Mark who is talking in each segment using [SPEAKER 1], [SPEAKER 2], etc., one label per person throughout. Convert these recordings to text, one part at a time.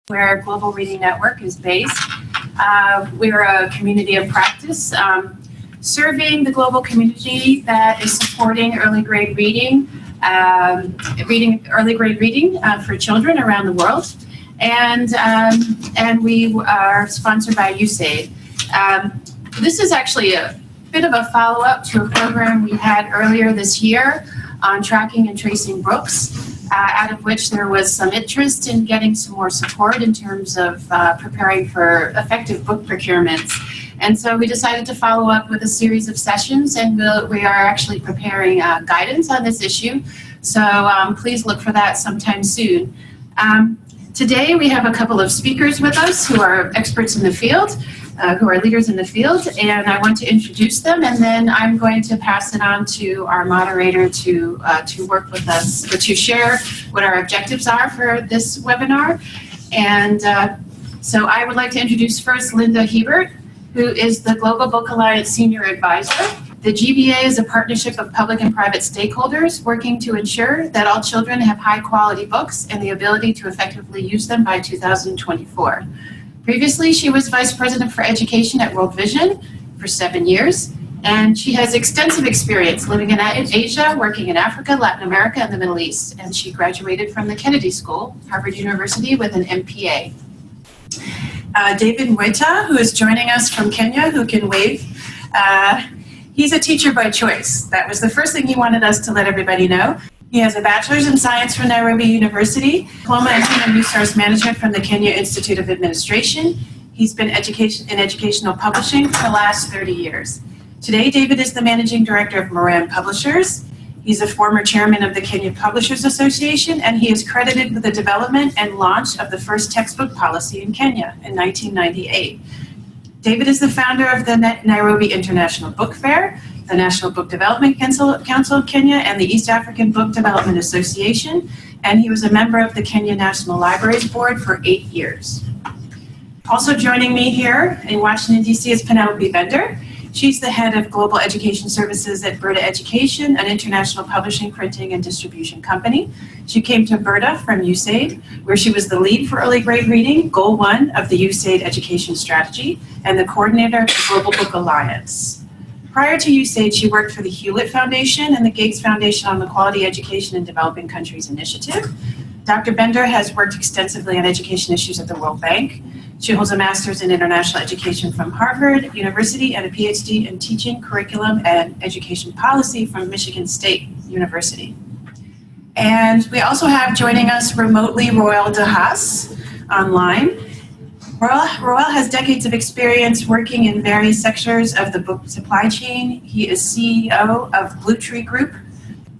[SPEAKER 1] where our Global Reading Network is based. We're a community of practice serving the global community that is supporting early grade reading, early grade reading for children around the world. And we are sponsored by USAID. This is actually a bit of a follow-up to a program we had earlier this year on tracking and tracing books, out of which there was some interest in getting some more support in terms of preparing for effective book procurements. And so we decided to follow up with a series of sessions, and we are actually preparing guidance on this issue. So please look for that sometime soon. Today we have a couple of speakers with us who are experts in the field, who are leaders in the field, and I want to introduce them, and then I'm going to pass it on to our moderator to work with us, or to share what our objectives are for this webinar. And so I would like to introduce first Linda Hiebert, who is the Global Book Alliance Senior Advisor. The GBA is a partnership of public and private stakeholders working to ensure that all children have high quality books and the ability to effectively use them by 2024. Previously, she was Vice President for Education at World Vision for 7 years, and she has extensive experience living in Asia, working in Africa, Latin America, and the Middle East, and she graduated from the Kennedy School, Harvard University, with an MPA. David Muita, who is joining us from Kenya, who can wave. He's a teacher by choice. That was the first thing he wanted us to let everybody know. He has a bachelor's in science from Nairobi University, diploma in human resource management from the Kenya Institute of Administration. He's been in educational publishing for the last 30 years. Today, David is the managing director of Moran Publishers. He's a former chairman of the Kenya Publishers Association, and he is credited with the development and launch of the first textbook policy in Kenya in 1998. David is the founder of the Nairobi International Book Fair, the National Book Development Council of Kenya, and the East African Book Development Association, and he was a member of the Kenya National Libraries Board for 8 years. Also joining me here in Washington, D.C. is Penelope Bender. She's the head of Global Education Services at Burda Education, an international publishing, printing, and distribution company. She came to Burda from USAID, where she was the lead for early grade reading, Goal 1 of the USAID Education Strategy, and the coordinator of the Global Book Alliance. Prior to USAID, she worked for the Hewlett Foundation and the Gates Foundation on the Quality Education in Developing Countries Initiative. Dr. Bender has worked extensively on education issues at the World Bank. She holds a master's in international education from Harvard University and a PhD in teaching, curriculum, and education policy from Michigan State University. And we also have joining us remotely Roel de Haas online. Roel has decades of experience working in various sectors of the book supply chain. He is CEO of blueTree Group,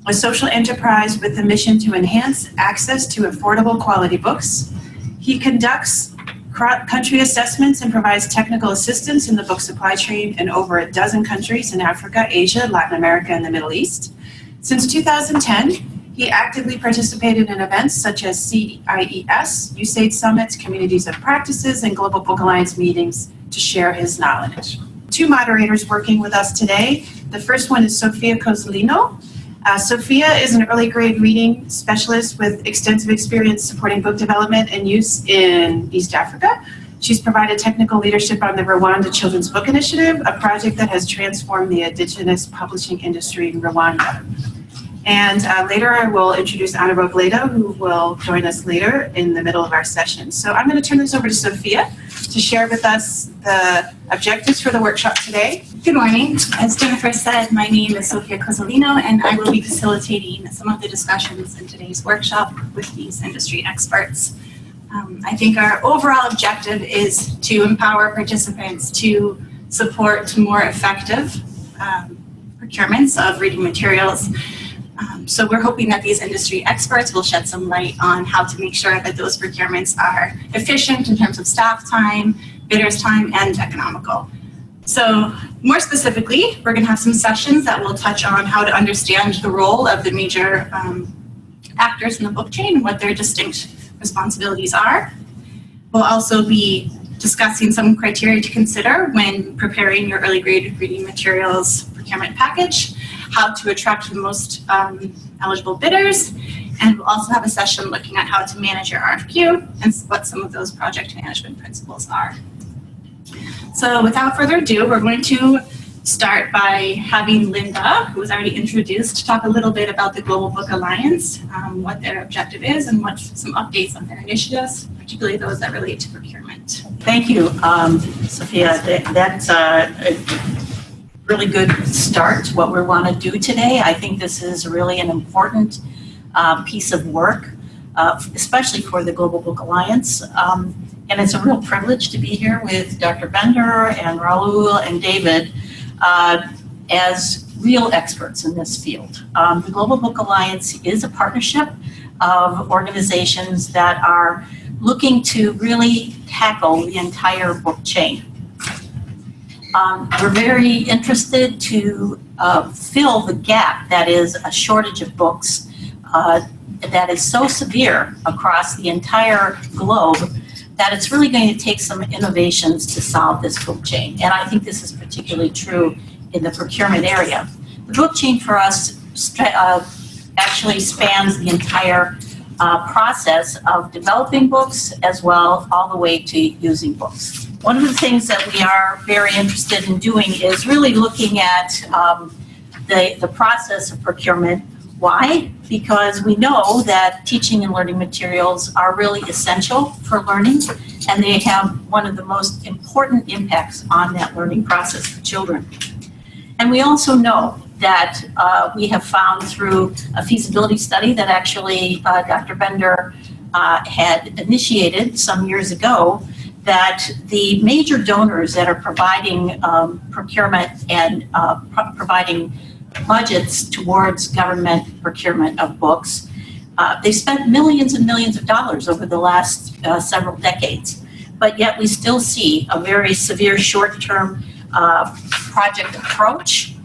[SPEAKER 1] a social enterprise with the mission to enhance access to affordable quality books. He conducts country assessments and provides technical assistance in the book supply chain in over a dozen countries in Africa, Asia, Latin America, and the Middle East. Since 2010, he actively participated in events such as CIES, USAID Summits, Communities of Practices, and Global Book Alliance meetings to share his knowledge. Two moderators working with us today. The first one is Sofia Cozzolino. Sophia is an early grade reading specialist with extensive experience supporting book development and use in East Africa. She's provided technical leadership on the Rwanda Children's Book Initiative, a project that has transformed the indigenous publishing industry in Rwanda. And later I will introduce Anna Robledo, who will join us later in the middle of our session. So I'm going to turn this over to Sophia to share with us the objectives for the workshop today.
[SPEAKER 2] Good morning. As Jennifer said, my name is Sofia Cozzolino, and I will be facilitating some of the discussions in today's workshop with these industry experts. I think our overall objective is to empower participants to support more effective procurements of reading materials. So we're hoping that these industry experts will shed some light on how to make sure that those procurements are efficient in terms of staff time, bidders time, and economical. So more specifically, we're going to have some sessions that will touch on how to understand the role of the major actors in the book chain and what their distinct responsibilities are. We'll also be discussing some criteria to consider when preparing your early grade reading materials procurement package, how to attract the most eligible bidders, And we'll also have a session looking at how to manage your RFQ and what some of those project management principles are. So without further ado, we're going to start by having Linda, who was already introduced, talk a little bit about the Global Book Alliance, what their objective is, and what some updates on their initiatives, particularly those that relate to procurement.
[SPEAKER 3] Thank you, Sophia. That's a really good start to what we want to do today. I think this is really an important piece of work, especially for the Global Book Alliance. And it's a real privilege to be here with Dr. Bender and Roel and David as real experts in this field. The Global Book Alliance is a partnership of organizations that are looking to really tackle the entire book chain. We're very interested to fill the gap that is a shortage of books that is so severe across the entire globe that it's really going to take some innovations to solve this book chain. And I think this is particularly true in the procurement area. The book chain for us actually spans the entire process of developing books as well all the way to using books. One of the things that we are very interested in doing is really looking at the process of procurement. Why? Because we know that teaching and learning materials are really essential for learning, and they have one of the most important impacts on that learning process for children. And we also know that we have found through a feasibility study that actually Dr. Bender had initiated some years ago, that the major donors that are providing procurement and providing budgets towards government procurement of books, they spent millions and millions of dollars over the last several decades. But yet we still see a very severe short-term project approach.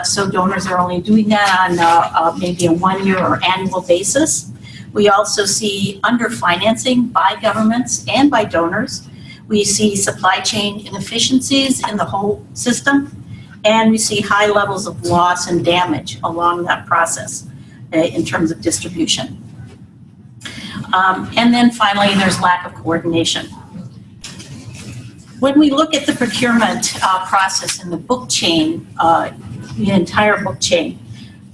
[SPEAKER 3] So donors are only doing that on maybe a one-year or annual basis. We also see underfinancing by governments and by donors. We see supply chain inefficiencies in the whole system, and we see high levels of loss and damage along that process in terms of distribution. And then finally, there's lack of coordination. When we look at the procurement process in the book chain, the entire book chain,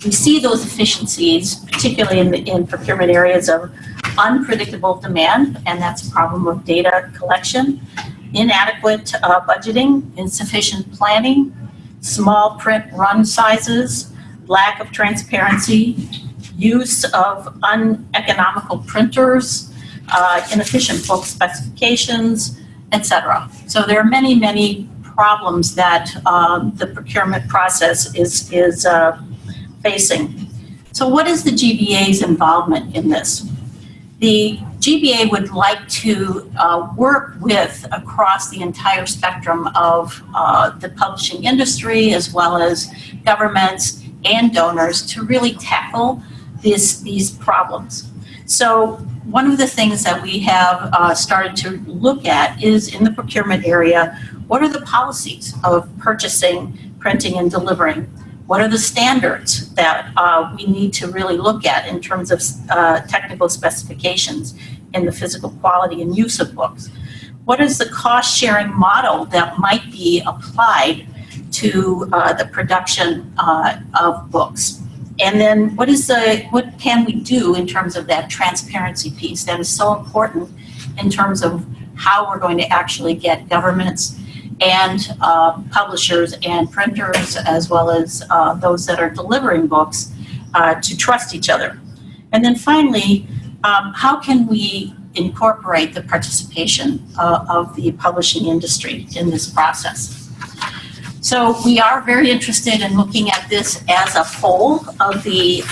[SPEAKER 3] we see those efficiencies, particularly in procurement areas of unpredictable demand, and that's a problem of data collection, inadequate budgeting, insufficient planning, small print run sizes, lack of transparency, use of uneconomical printers, inefficient book specifications, etc. So there are many, many problems that the procurement process is facing. So what is the GBA's involvement in this? The GBA would like to work with across the entire spectrum of the publishing industry as well as governments and donors to really tackle these problems. So one of the things that we have started to look at is in the procurement area, what are the policies of purchasing, printing, and delivering? What are the standards that we need to really look at in terms of technical specifications in the physical quality and use of books? What is the cost-sharing model that might be applied to the production of books? And then what can we do in terms of that transparency piece that is so important in terms of how we're going to actually get governments and publishers and printers, as well as those that are delivering books, to trust each other. And then finally, how can we incorporate the participation of the publishing industry in this process? So we are very interested in looking at this as a whole of the,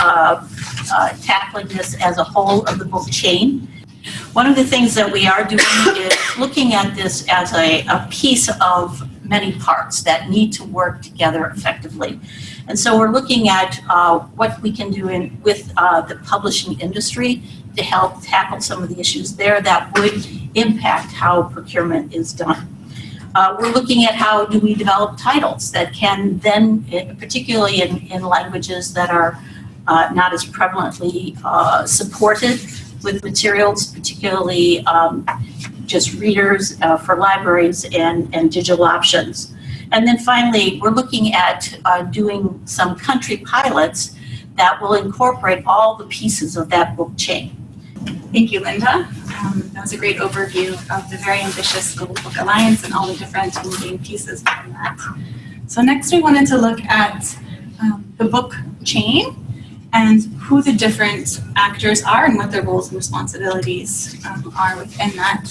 [SPEAKER 3] tackling this as a whole of the book chain. One of the things that we are doing is looking at this as a piece of many parts that need to work together effectively. And so we're looking at what we can do with the publishing industry to help tackle some of the issues there that would impact how procurement is done. We're looking at how do we develop titles that can then, particularly in languages that are not as prevalently supported with materials, particularly just readers for libraries and digital options. And then finally, we're looking at doing some country pilots that will incorporate all the pieces of that book chain.
[SPEAKER 2] Thank you, Linda. That was a great overview of the very ambitious Global Book Alliance and all the different moving pieces within that. So next we wanted to look at the book chain and who the different actors are and what their roles and responsibilities are within that.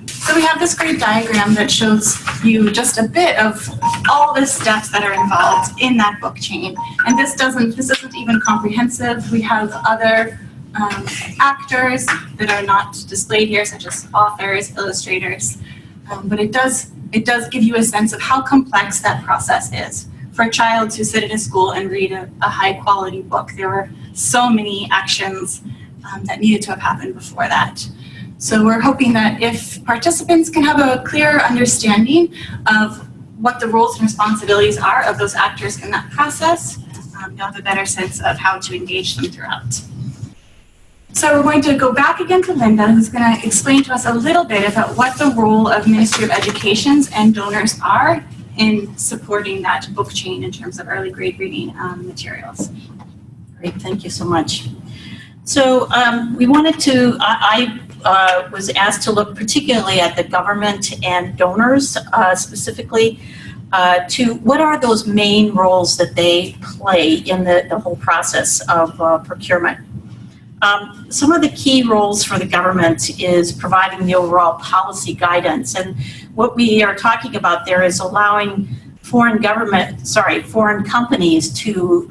[SPEAKER 2] So we have this great diagram that shows you just a bit of all the steps that are involved in that book chain. And this isn't even comprehensive. We have other actors that are not displayed here, such as authors, illustrators, but it does give you a sense of how complex that process is. For a child to sit in a school and read a high quality book, there were so many actions that needed to have happened before that. So we're hoping that if participants can have a clear understanding of what the roles and responsibilities are of those actors in that process, you'll have a better sense of how to engage them throughout. So we're going to go back again to Linda, who's going to explain to us a little bit about what the role of Ministry of Educations and donors are in supporting that book chain in terms of early grade reading materials.
[SPEAKER 3] Great, thank you so much. So we wanted to, I was asked to look particularly at the government and donors specifically to what are those main roles that they play in the whole process of procurement. Some of the key roles for the government is providing the overall policy guidance, and what we are talking about there is allowing foreign companies to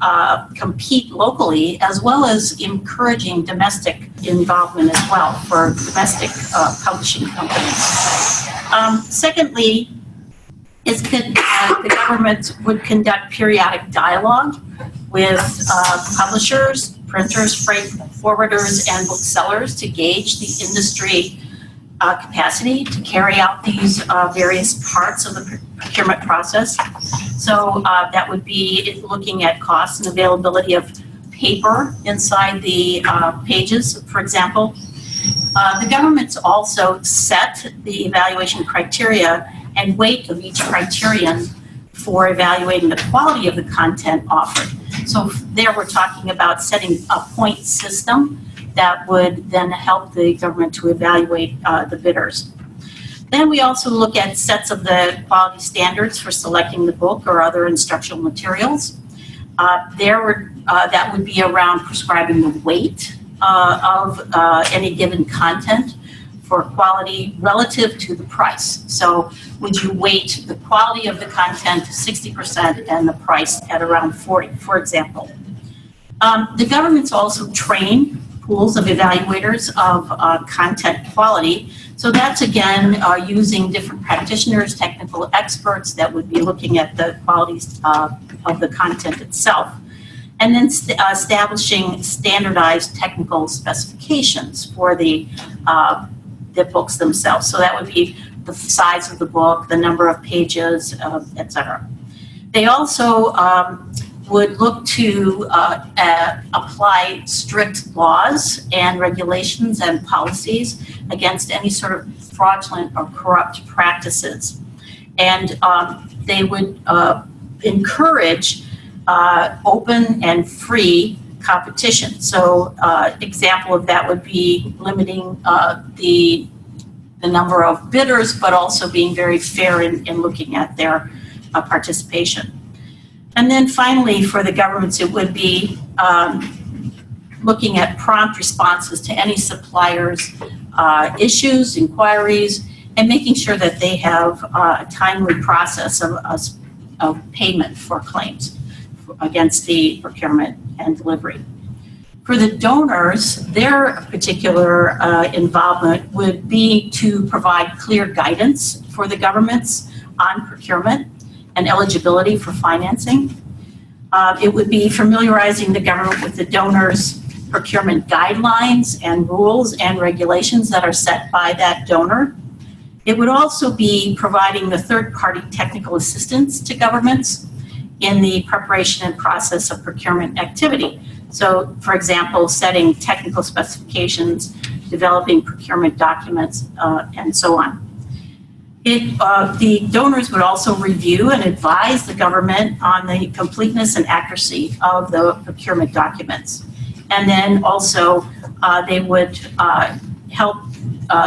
[SPEAKER 3] compete locally, as well as encouraging domestic involvement as well for domestic publishing companies. Secondly, the government would conduct periodic dialogue with publishers, printers, freight forwarders, and booksellers to gauge the industry capacity to carry out these various parts of the procurement process. So that would be looking at cost and availability of paper inside the pages, for example. The government's also set the evaluation criteria and weight of each criterion for evaluating the quality of the content offered. So there we're talking about setting a point system that would then help the government to evaluate the bidders. Then we also look at sets of the quality standards for selecting the book or other instructional materials. That would be around prescribing the weight of any given content for quality relative to the price. So would you weight the quality of the content to 60% and the price at around 40, for example. The government's also trained pools of evaluators of content quality. So that's again using different practitioners, technical experts that would be looking at the qualities of the content itself. And then establishing standardized technical specifications for the books themselves. So that would be the size of the book, the number of pages, etc. They also would look to apply strict laws and regulations and policies against any sort of fraudulent or corrupt practices. And they would encourage open and free competition. So example of that would be limiting the number of bidders, but also being very fair in looking at their participation. And then finally, for the governments, it would be looking at prompt responses to any suppliers' issues, inquiries, and making sure that they have a timely process of payment for claims against the procurement and delivery. For the donors, their particular involvement would be to provide clear guidance for the governments on procurement and eligibility for financing. It would be familiarizing the government with the donors' procurement guidelines and rules and regulations that are set by that donor. It would also be providing the third-party technical assistance to governments in the preparation and process of procurement activity. So, for example, setting technical specifications, developing procurement documents, and so on. The donors would also review and advise the government on the completeness and accuracy of the procurement documents. And then also they would help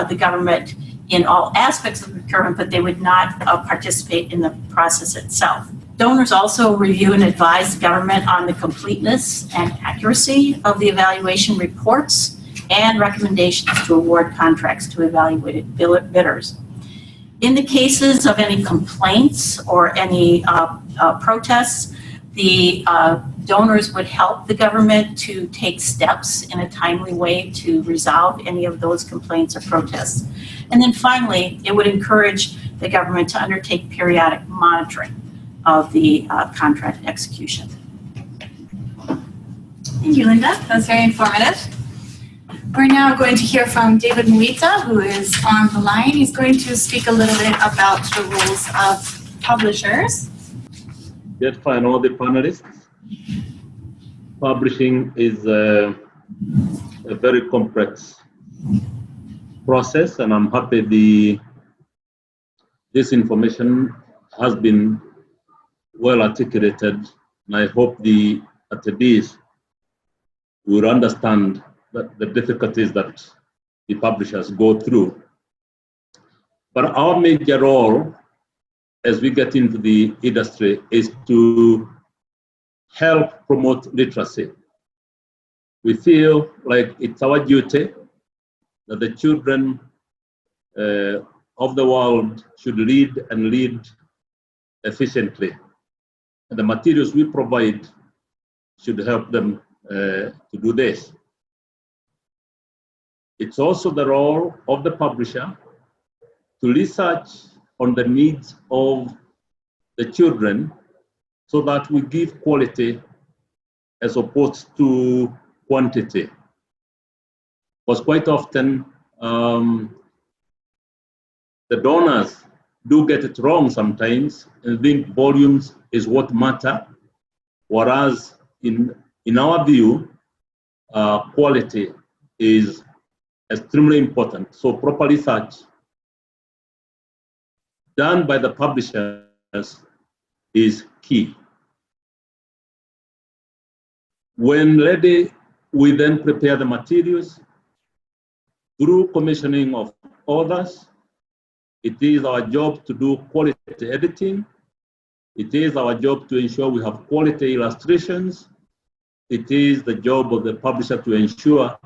[SPEAKER 3] the government in all aspects of procurement, but they would not participate in the process itself. Donors also review and advise the government on the completeness and accuracy of the evaluation reports and recommendations to award contracts to evaluated bidders. In the cases of any complaints or any protests, the donors would help the government to take steps in a timely way to resolve any of those complaints or protests. And then finally, it would encourage the government to undertake periodic monitoring of the contract execution.
[SPEAKER 2] Thank you, Linda. That was very informative. We're now going to hear from David Muita, who is on the line. He's going to speak a little bit about the roles of publishers.
[SPEAKER 4] Just for all the panelists, publishing is a very complex process, and I'm happy this information has been well articulated, and I hope the attendees will understand the difficulties that the publishers go through. But our major role as we get into the industry is to help promote literacy. We feel like it's our duty that the children of the world should lead and lead efficiently. And the materials we provide should help them to do this. It's also the role of the publisher to research on the needs of the children so that we give quality as opposed to quantity. Because quite often, the donors do get it wrong sometimes and think volumes is what matter, whereas in our view, quality is extremely important. So proper research done by the publishers is key. When ready, we then prepare the materials through commissioning of authors. It is our job to do quality editing. It is our job to ensure we have quality illustrations. It is the job of the publisher to ensure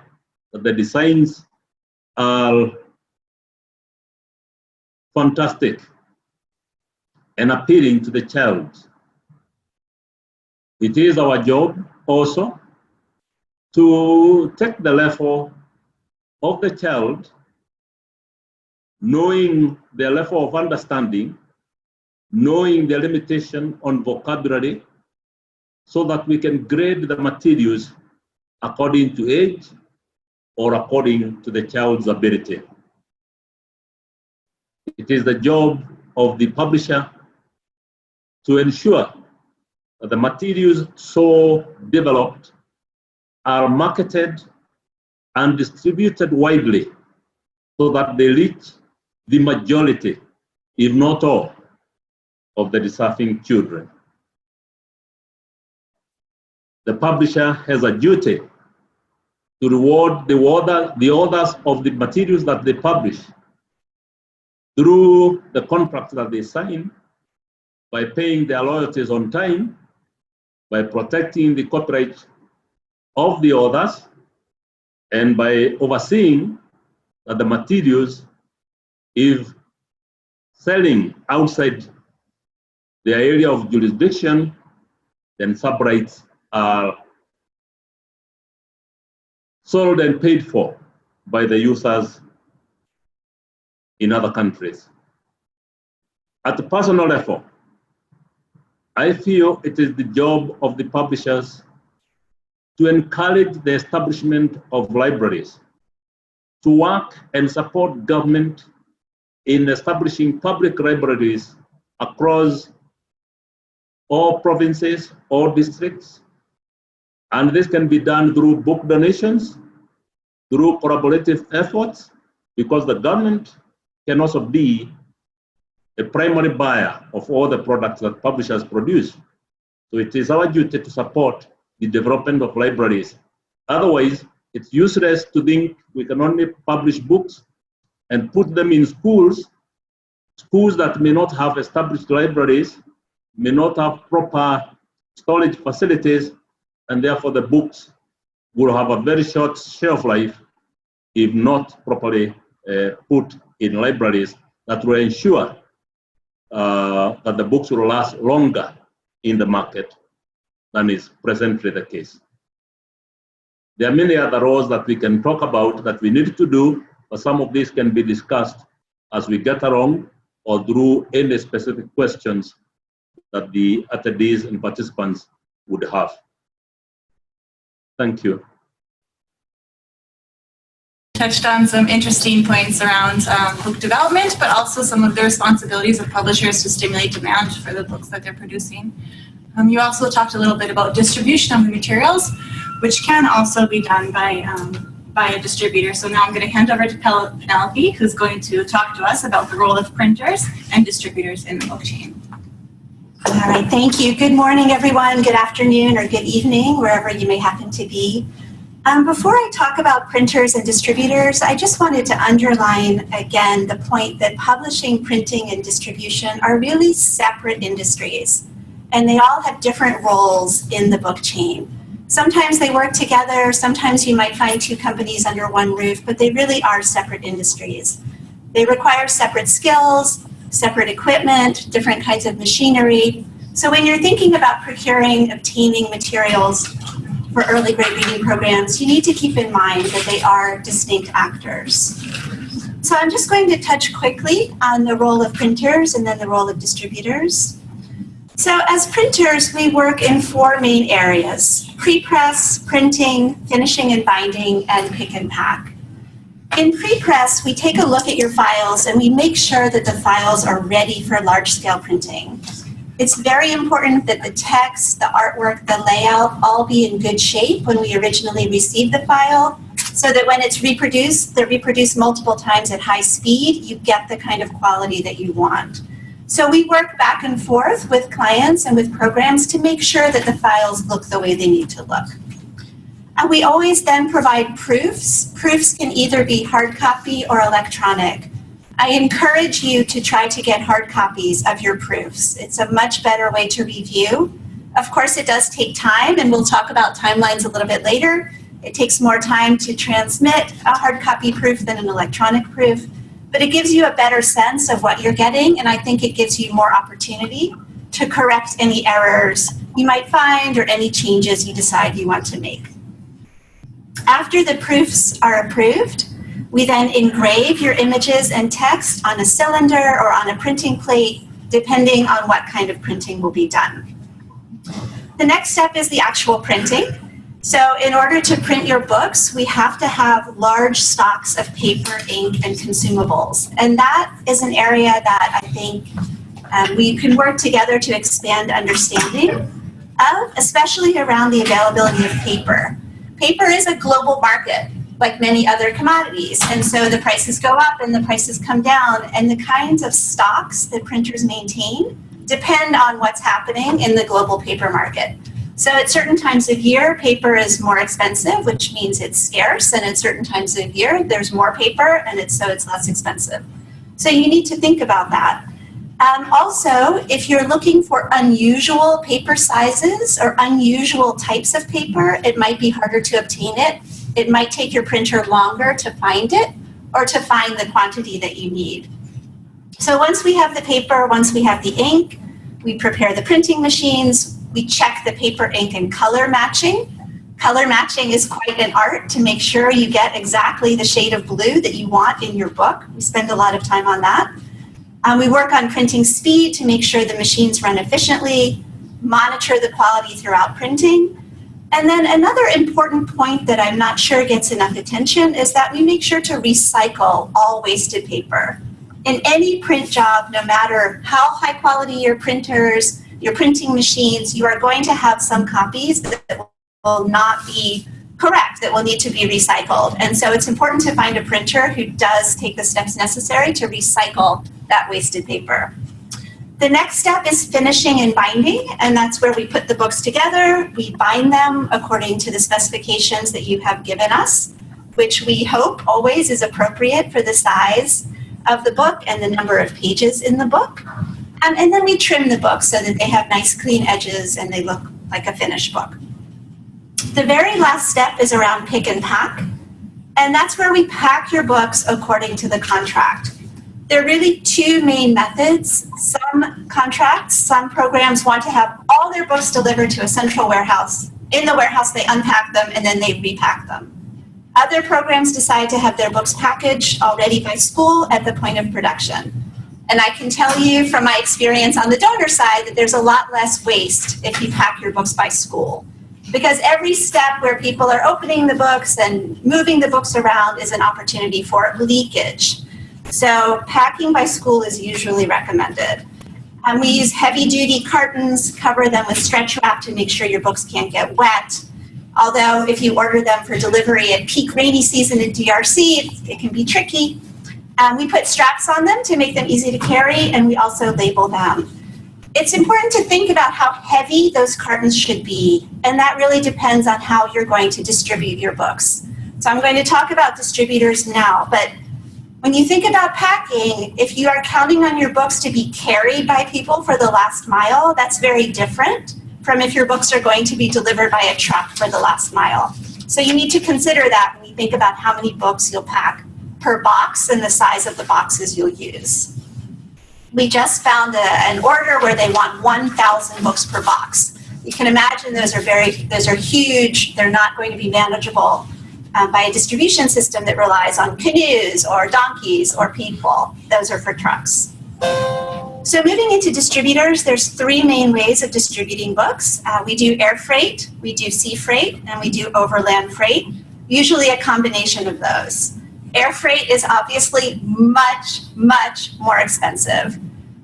[SPEAKER 4] that the designs are fantastic and appealing to the child. It is our job also to take the level of the child, knowing their level of understanding, knowing their limitation on vocabulary, so that we can grade the materials according to age or according to the child's ability. It is the job of the publisher to ensure that the materials so developed are marketed and distributed widely so that they reach the majority, if not all, of the deserving children. The publisher has a duty to reward the authors of the materials that they publish through the contracts that they sign, by paying their royalties on time, by protecting the copyright of the authors, and by overseeing that the materials, if selling outside their area of jurisdiction, then sub-rights are sold and paid for by the users in other countries. At the personal level, I feel it is the job of the publishers to encourage the establishment of libraries, to work and support government in establishing public libraries across all provinces, all districts, And this can be done through book donations, through collaborative efforts, because the government can also be a primary buyer of all the products that publishers produce. So it is our duty to support the development of libraries. Otherwise, it's useless to think we can only publish books and put them in schools that may not have established libraries, may not have proper storage facilities, and therefore the books will have a very short shelf life if not properly put in libraries that will ensure that the books will last longer in the market than is presently the case. There are many other roles that we can talk about that we need to do, but some of these can be discussed as we get along or through any specific questions that the attendees and participants would have. Thank you.
[SPEAKER 2] Touched on some interesting points around book development, but also some of the responsibilities of publishers to stimulate demand for the books that they're producing. You also talked a little bit about distribution of the materials, which can also be done by a distributor. So now I'm going to hand over to Penelope, who's going to talk to us about the role of printers and distributors in the book chain.
[SPEAKER 5] All right, thank you. Good morning, everyone. Good afternoon or good evening, wherever you may happen to be. Before I talk about printers and distributors, I just wanted to underline again the point that publishing, printing, and distribution are really separate industries, and they all have different roles in the book chain. Sometimes they work together, sometimes you might find two companies under one roof, but they really are separate industries. They require separate skills, separate equipment, different kinds of machinery. So when you're thinking about procuring, obtaining materials for early grade reading programs, you need to keep in mind that they are distinct actors. So I'm just going to touch quickly on the role of printers and then the role of distributors. So as printers, we work in four main areas: pre-press, printing, finishing and binding, and pick and pack. In pre-press, we take a look at your files and we make sure that the files are ready for large-scale printing. It's very important that the text, the artwork, the layout all be in good shape when we originally receive the file, so that when it's reproduced, they're reproduced multiple times at high speed, you get the kind of quality that you want. So we work back and forth with clients and with programs to make sure that the files look the way they need to look. And we always then provide proofs. Proofs can either be hard copy or electronic. I encourage you to try to get hard copies of your proofs. It's a much better way to review. Of course, it does take time, and we'll talk about timelines a little bit later. It takes more time to transmit a hard copy proof than an electronic proof, but it gives you a better sense of what you're getting, and I think it gives you more opportunity to correct any errors you might find or any changes you decide you want to make. After the proofs are approved, we then engrave your images and text on a cylinder or on a printing plate, depending on what kind of printing will be done. The next step is the actual printing. So in order to print your books, we have to have large stocks of paper, ink, and consumables. And that is an area that I think we can work together to expand understanding of, especially around the availability of paper. Paper is a global market, like many other commodities. And so the prices go up and the prices come down, and the kinds of stocks that printers maintain depend on what's happening in the global paper market. So at certain times of year, paper is more expensive, which means it's scarce, and at certain times of year, there's more paper, and it's less expensive. So you need to think about that. Also, if you're looking for unusual paper sizes or unusual types of paper, it might be harder to obtain it. It might take your printer longer to find it or to find the quantity that you need. So once we have the paper, once we have the ink, we prepare the printing machines, we check the paper, ink, and color matching. Color matching is quite an art to make sure you get exactly the shade of blue that you want in your book. We spend a lot of time on that. We work on printing speed to make sure the machines run efficiently, monitor the quality throughout printing. And then another important point that I'm not sure gets enough attention is that we make sure to recycle all wasted paper. In any print job, no matter how high quality your printers, your printing machines, you are going to have some copies that will not be correct, that will need to be recycled. And so it's important to find a printer who does take the steps necessary to recycle that wasted paper. The next step is finishing and binding, and that's where we put the books together. We bind them according to the specifications that you have given us, which we hope always is appropriate for the size of the book and the number of pages in the book. And then we trim the books so that they have nice clean edges and they look like a finished book. The very last step is around pick and pack, and that's where we pack your books according to the contract. There are really two main methods. Some contracts, some programs want to have all their books delivered to a central warehouse. In the warehouse, they unpack them and then they repack them. Other programs decide to have their books packaged already by school at the point of production. And I can tell you from my experience on the donor side that there's a lot less waste if you pack your books by school. Because every step where people are opening the books and moving the books around is an opportunity for leakage. So packing by school is usually recommended. We use heavy-duty cartons, cover them with stretch wrap to make sure your books can't get wet. Although if you order them for delivery at peak rainy season in DRC, it can be tricky. We put straps on them to make them easy to carry, and we also label them. It's important to think about how heavy those cartons should be, and that really depends on how you're going to distribute your books. So I'm going to talk about distributors now, but when you think about packing, if you are counting on your books to be carried by people for the last mile, that's very different from if your books are going to be delivered by a truck for the last mile. So you need to consider that when you think about how many books you'll pack per box and the size of the boxes you'll use. We just found an order where they want 1,000 books per box. You can imagine those are huge. They're not going to be manageable by a distribution system that relies on canoes or donkeys or people. Those are for trucks. So moving into distributors, there's three main ways of distributing books. We do air freight, we do sea freight, and we do overland freight, usually a combination of those. Air freight is obviously much, much more expensive.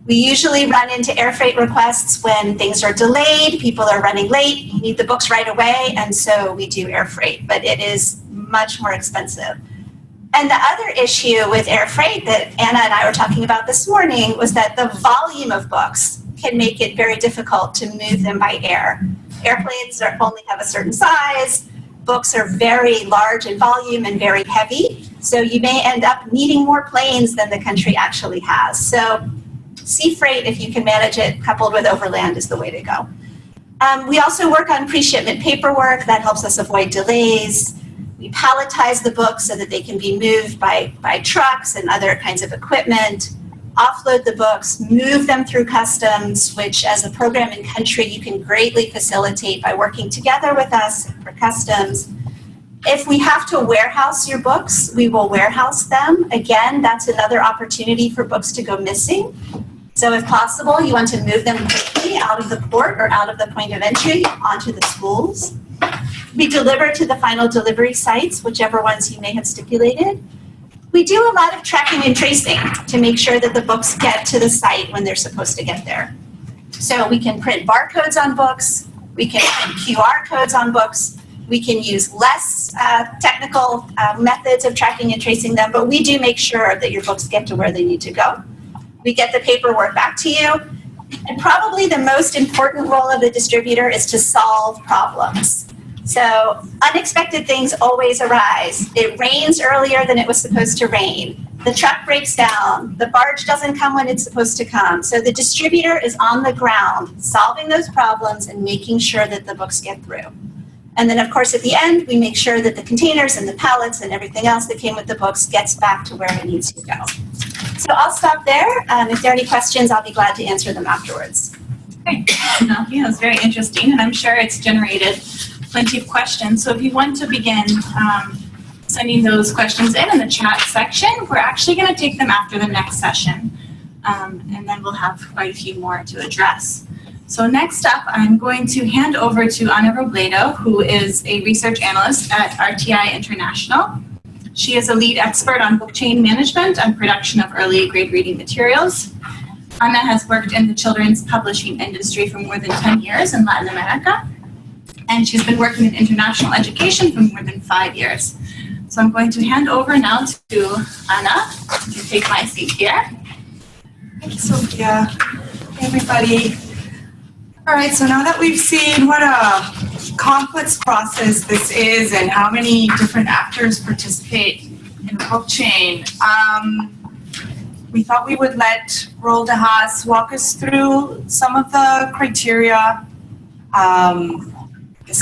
[SPEAKER 5] We usually run into air freight requests when things are delayed, people are running late, you need the books right away, and so we do air freight, but it is much more expensive. And the other issue with air freight that Anna and I were talking about this morning was that the volume of books can make it very difficult to move them by air. Airplanes only have a certain size, books are very large in volume and very heavy, so you may end up needing more planes than the country actually has. So sea freight, if you can manage it, coupled with overland, is the way to go. We also work on pre-shipment paperwork. That helps us avoid delays. We palletize the books so that they can be moved by trucks and other kinds of equipment, offload the books, move them through customs, which as a program in country you can greatly facilitate by working together with us for customs. If we have to warehouse your books, we will warehouse them. Again, that's another opportunity for books to go missing. So if possible, you want to move them quickly out of the port or out of the point of entry onto the schools. We deliver to the final delivery sites, whichever ones you may have stipulated. We do a lot of tracking and tracing to make sure that the books get to the site when they're supposed to get there. So we can print barcodes on books, we can print QR codes on books, we can use less technical methods of tracking and tracing them, but we do make sure that your books get to where they need to go. We get the paperwork back to you, and probably the most important role of the distributor is to solve problems. So unexpected things always arise. It rains earlier than it was supposed to rain. The truck breaks down. The barge doesn't come when it's supposed to come. So the distributor is on the ground solving those problems and making sure that the books get through. And then, of course, at the end, we make sure that the containers and the pallets and everything else that came with the books gets back to where it needs to go. So I'll stop there. If there are any questions, I'll be glad to answer them afterwards.
[SPEAKER 2] Great. No, yeah, it's very interesting, and I'm sure it's generated plenty of questions. So if you want to begin sending those questions in the chat section, we're actually going to take them after the next session, and then we'll have quite a few more to address. So next up, I'm going to hand over to Ana Robledo, who is a research analyst at RTI International. She is a lead expert on book chain management and production of early grade reading materials. Ana has worked in the children's publishing industry for more than 10 years in Latin America. and she's been working in international education for more than 5 years. So I'm going to hand over now to Anna to take my seat here.
[SPEAKER 6] Thank you, Sophia. Hey, everybody. All right, so now that we've seen what a complex process this is and how many different actors participate in the book chain, we thought we would let Roel de Haas walk us through some of the criteria,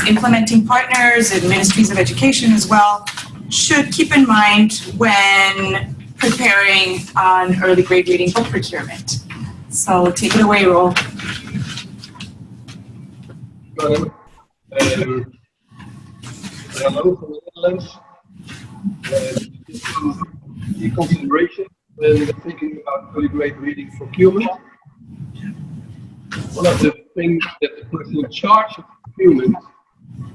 [SPEAKER 6] implementing partners and ministries of education as well should keep in mind when preparing on early grade reading book procurement. So take it away, Roel.
[SPEAKER 7] Hello from the Netherlands. The consideration when we're thinking about early grade reading procurement. One of the things that the person in charge of procurement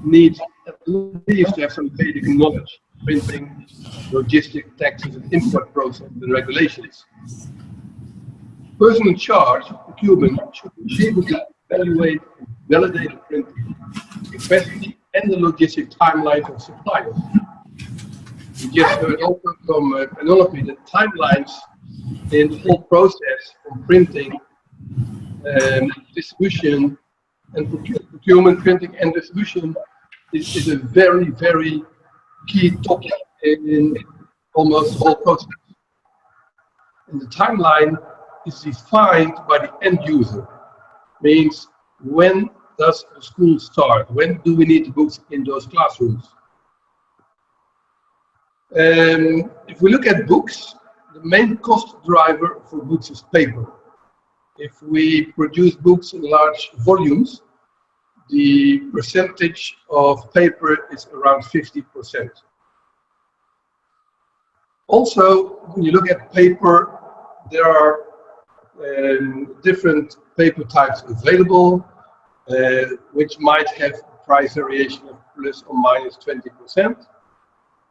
[SPEAKER 7] needs at least to have some basic knowledge, printing, logistic, taxes, and import process and regulations. The person in charge of procurement should be able to evaluate and validate the printing capacity and the logistic timelines of suppliers. We just heard also from Penelope that timelines in the whole process from printing, distribution, and procurement, printing, and distribution is a very, very key topic in almost the whole process. And the timeline is defined by the end user. Means when does the school start? When do we need the books in those classrooms? If we look at books, the main cost driver for books is paper. If we produce books in large volumes, the percentage of paper is around 50%. Also, when you look at paper, there are different paper types available, which might have price variation of plus or minus 20%.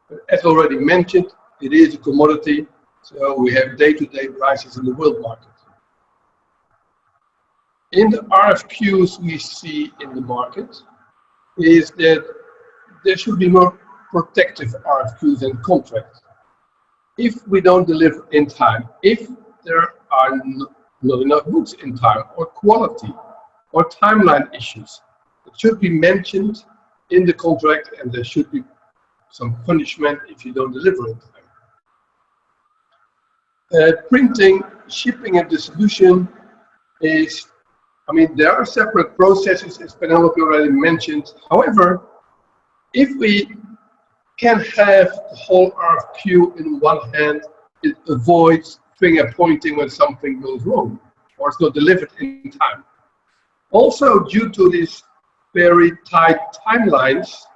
[SPEAKER 7] But as already mentioned, it is a commodity, so we have day-to-day prices in the world market. In the RFQs we see in the market is that there should be more protective RFQs and contracts. If we don't deliver in time, if there are not enough books in time, or quality, or timeline issues, it should be mentioned in the contract, and there should be some punishment if you don't deliver in time. Printing, shipping, and distribution is, there are separate processes, as Penelope already mentioned. However, if we can have the whole RFQ in one hand, it avoids finger pointing when something goes wrong or it's not delivered in time. Also, due to these very tight timelines,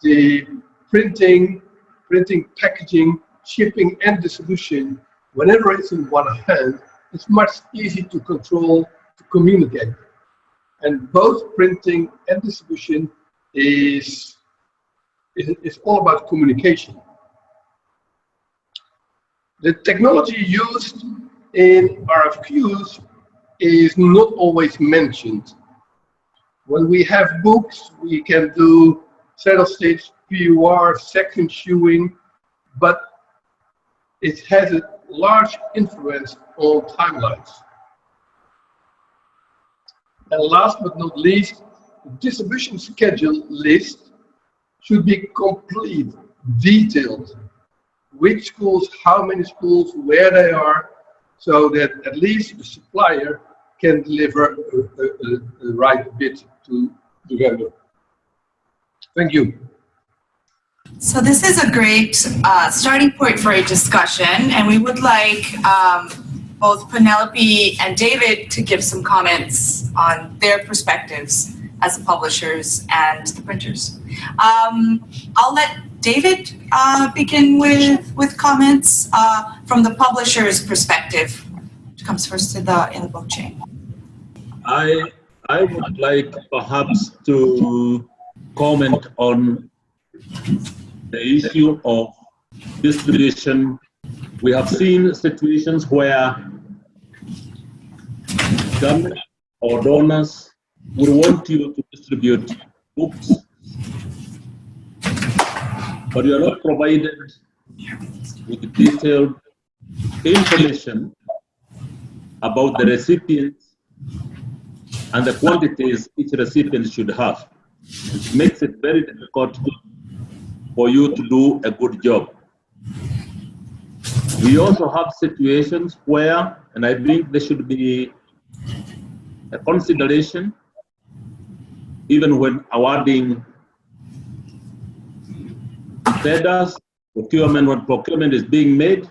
[SPEAKER 7] the printing, packaging, shipping, and distribution, whenever it's in one hand, it's much easier to control, to communicate. And both printing and distribution is all about communication. The technology used in RFQs is not always mentioned. When we have books, we can do saddle stitch, PUR, section shoeing, but it has a large influence on timelines. And last but not least, the distribution schedule list should be complete, detailed. Which schools, how many schools, where they are, so that at least the supplier can deliver the right bit to the vendor. Thank you.
[SPEAKER 6] So this is a great starting point for a discussion, and we would like both Penelope and David to give some comments on their perspectives as the publishers and the printers. I'll let David begin with comments from the publisher's perspective, which comes first in the book chain.
[SPEAKER 4] I would like perhaps to comment on the issue of distribution. We have seen situations where government or donors would want you to distribute books, but you are not provided with detailed information about the recipients and the quantities each recipient should have. It makes it very difficult for you to do a good job. We also have situations where, and I think there should be a consideration, even when awarding tenders, procurement, when procurement is being made,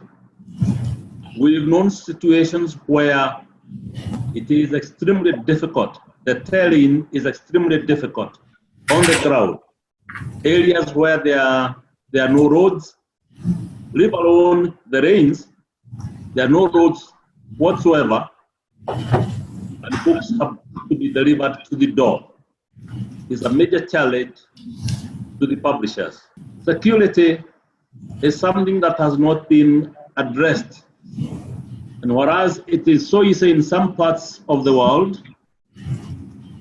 [SPEAKER 4] we've known situations where it is extremely difficult. The telling is extremely difficult on the ground. Areas where there are no roads, leave alone the rains, there are no roads whatsoever, and books have to be delivered to the door. It's a major challenge to the publishers. Security is something that has not been addressed. And whereas it is so easy in some parts of the world,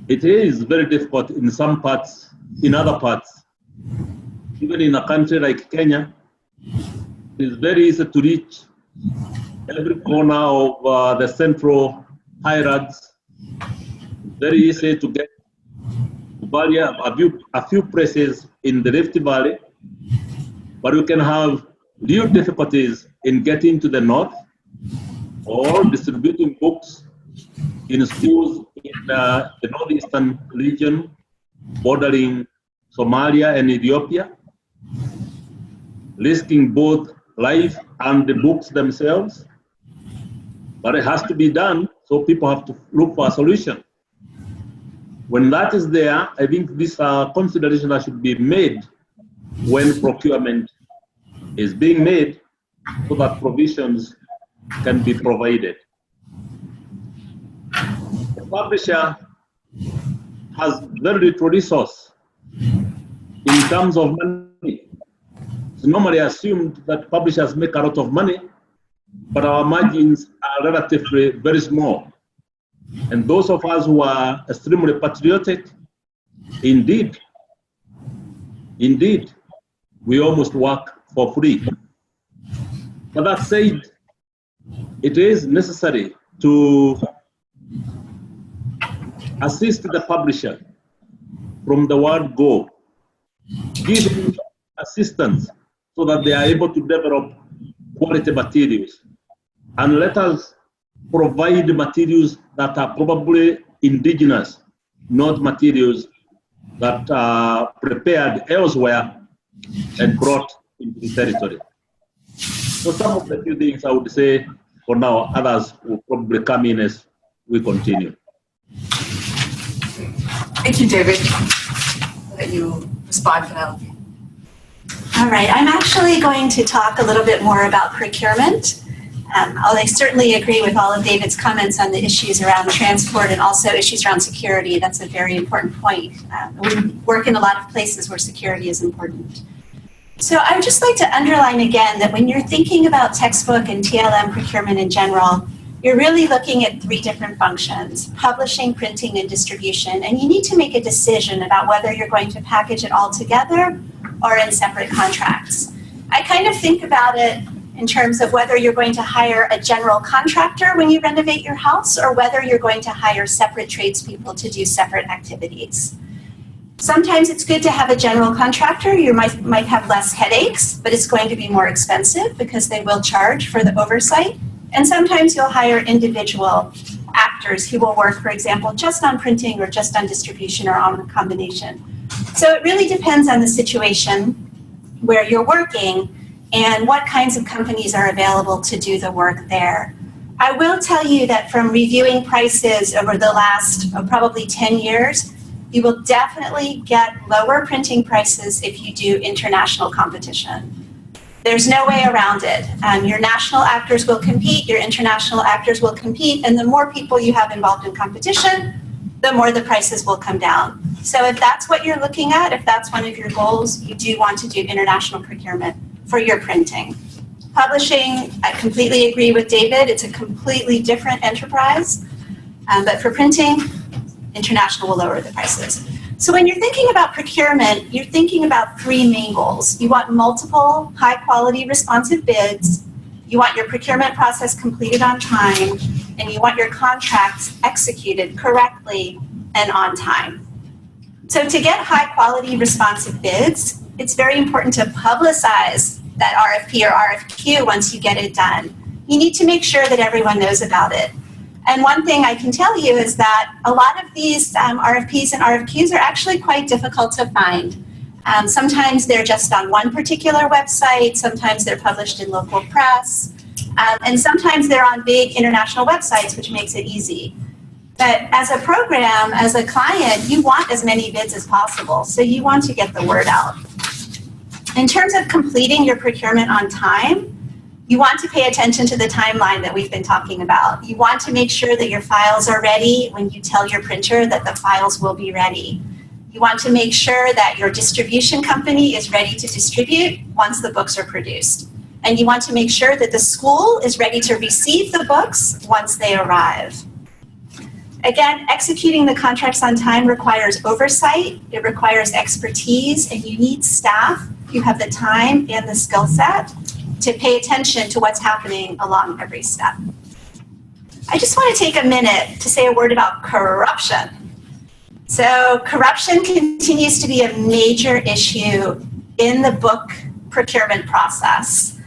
[SPEAKER 4] it is very difficult in some parts, in other parts. Even in a country like Kenya, it is very easy to reach every corner of the central highroads. Very easy to get a few places in the Rift Valley, but you can have real difficulties in getting to the north or distributing books in schools in the northeastern region bordering Somalia and Ethiopia, risking both life and the books themselves. But it has to be done, so people have to look for a solution. When that is there, I think these are considerations that should be made when procurement is being made so that provisions can be provided. The publisher has very little resource in terms of money. It's normally assumed that publishers make a lot of money, but our margins are relatively very small. And those of us who are extremely patriotic, indeed, we almost work for free. But that said, it is necessary to assist the publisher from the word go, give them assistance so that they are able to develop quality materials. And let us provide materials that are probably indigenous, not materials that are prepared elsewhere and brought into the territory. So some of the few things I would say for now, others will probably come in as we continue.
[SPEAKER 6] Thank you, David. I'll let you respond, Penelope.
[SPEAKER 5] All right, I'm actually going to talk a little bit more about procurement. I certainly agree with all of David's comments on the issues around transport and also issues around security. That's a very important point. We work in a lot of places where security is important. So I would just like to underline again that when you're thinking about textbook and TLM procurement in general, you're really looking at three different functions: publishing, printing, and distribution. And you need to make a decision about whether you're going to package it all together or in separate contracts. I kind of think about it in terms of whether you're going to hire a general contractor when you renovate your house or whether you're going to hire separate tradespeople to do separate activities. Sometimes it's good to have a general contractor. You might have less headaches, but it's going to be more expensive because they will charge for the oversight. And sometimes you'll hire individual actors who will work, for example, just on printing or just on distribution or on a combination. So it really depends on the situation where you're working and what kinds of companies are available to do the work there. I will tell you that from reviewing prices over the last probably 10 years, you will definitely get lower printing prices if you do international competition. There's no way around it. Your national actors will compete, your international actors will compete, and the more people you have involved in competition, the more the prices will come down. So if that's what you're looking at, if that's one of your goals, you do want to do international procurement for your printing. Publishing, I completely agree with David. It's a completely different enterprise. But for printing, international will lower the prices. So when you're thinking about procurement, you're thinking about three main goals. You want multiple high-quality responsive bids, you want your procurement process completed on time, and you want your contracts executed correctly and on time. So to get high-quality responsive bids, it's very important to publicize that RFP or RFQ once you get it done. You need to make sure that everyone knows about it. And one thing I can tell you is that a lot of these RFPs and RFQs are actually quite difficult to find. Sometimes they're just on one particular website, sometimes they're published in local press, and sometimes they're on big international websites, which makes it easy. But as a program, as a client, you want as many bids as possible, so you want to get the word out. In terms of completing your procurement on time, you want to pay attention to the timeline that we've been talking about. You want to make sure that your files are ready when you tell your printer that the files will be ready. You want to make sure that your distribution company is ready to distribute once the books are produced. And you want to make sure that the school is ready to receive the books once they arrive. Again, executing the contracts on time requires oversight, it requires expertise, and you need staff who have the time and the skill set to pay attention to what's happening along every step. I just want to take a minute to say a word about corruption. So corruption continues to be a major issue in the book procurement process.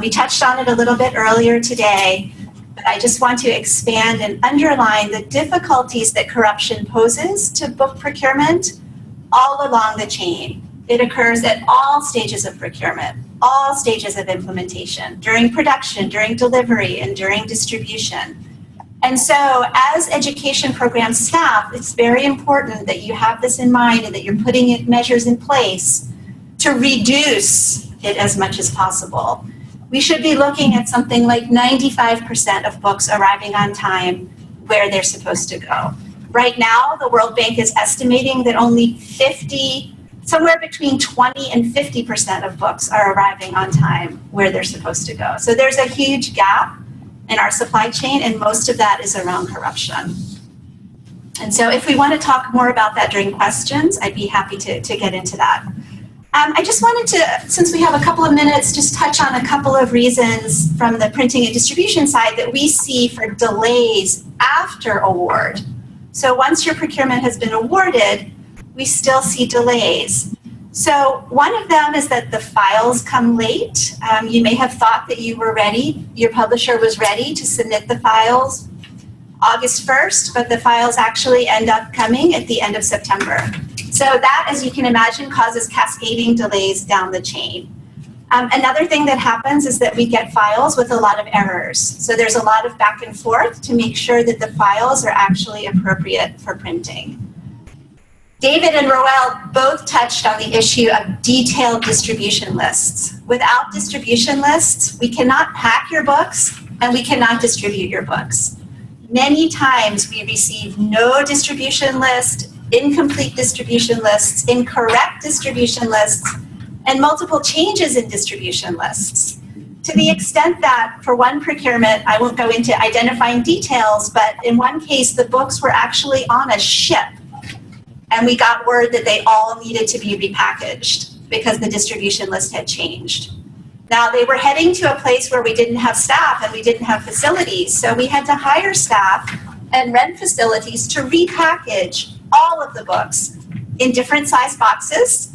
[SPEAKER 5] We touched on it a little bit earlier today, but I just want to expand and underline the difficulties that corruption poses to book procurement all along the chain. It occurs at all stages of procurement, all stages of implementation, during production, during delivery, and during distribution. And so as education program staff, it's very important that you have this in mind and that you're putting measures in place to reduce it as much as possible. We should be looking at something like 95% of books arriving on time where they're supposed to go. Right now, the World Bank is estimating that only somewhere between 20 and 50% of books are arriving on time where they're supposed to go. So there's a huge gap in our supply chain, and most of that is around corruption. And so if we want to talk more about that during questions, I'd be happy to get into that. I just wanted to, since we have a couple of minutes, just touch on a couple of reasons from the printing and distribution side that we see for delays after award. So once your procurement has been awarded, we still see delays. So one of them is that the files come late. You may have thought that you were ready, your publisher was ready to submit the files August 1st, but the files actually end up coming at the end of September. So that, as you can imagine, causes cascading delays down the chain. Another thing that happens is that we get files with a lot of errors. So there's a lot of back and forth to make sure that the files are actually appropriate for printing. David and Roel both touched on the issue of detailed distribution lists. Without distribution lists, we cannot pack your books and we cannot distribute your books. Many times we receive no distribution list, incomplete distribution lists, incorrect distribution lists, and multiple changes in distribution lists. To the extent that for one procurement, I won't go into identifying details, but in one case, the books were actually on a ship. And we got word that they all needed to be repackaged because the distribution list had changed. Now, they were heading to a place where we didn't have staff and we didn't have facilities, so we had to hire staff and rent facilities to repackage all of the books in different size boxes,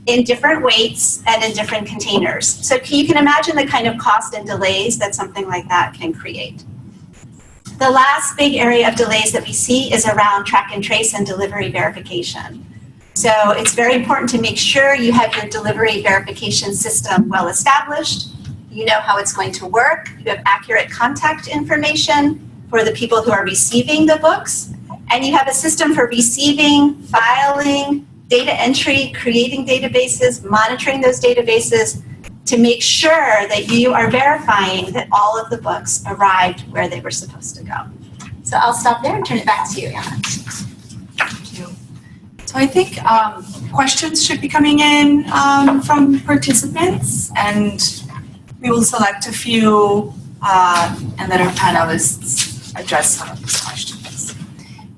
[SPEAKER 5] in different weights, and in different containers. So you can imagine the kind of cost and delays that something like that can create. The last big area of delays that we see is around track and trace and delivery verification. So it's very important to make sure you have your delivery verification system well established. You know how it's going to work. You have accurate contact information for the people who are receiving the books. And you have a system for receiving, filing, data entry, creating databases, monitoring those databases to make sure that you are verifying that all of the books arrived where they were supposed to go. So I'll stop there and turn it back to you, Anna.
[SPEAKER 6] Thank you. So I think questions should be coming in from participants, and we will select a few and let our panelists address some of these questions.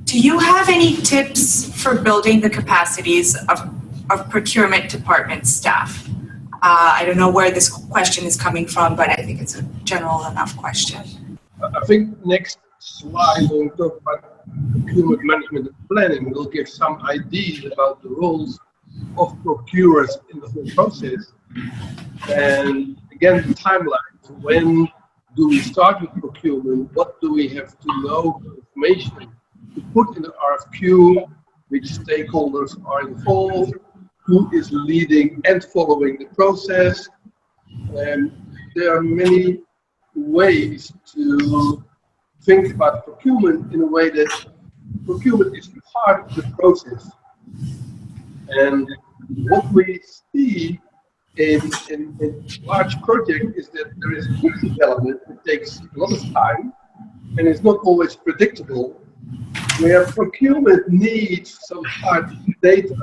[SPEAKER 6] Do Do you have any tips for building the capacities of procurement department staff? I don't know where this question is coming from, but I think it's a general enough question.
[SPEAKER 7] I think next slide when we talk about procurement management and planning, we'll give some ideas about the roles of procurers in the whole process. And again, the timeline. When do we start with procurement? What do we have to know, information to put in the RFQ? Which stakeholders are involved? Who is leading and following the process? And there are many ways to think about procurement in a way that procurement is part of the process. And what we see in large projects is that there is book development that takes a lot of time and is not always predictable, where procurement needs some hard data.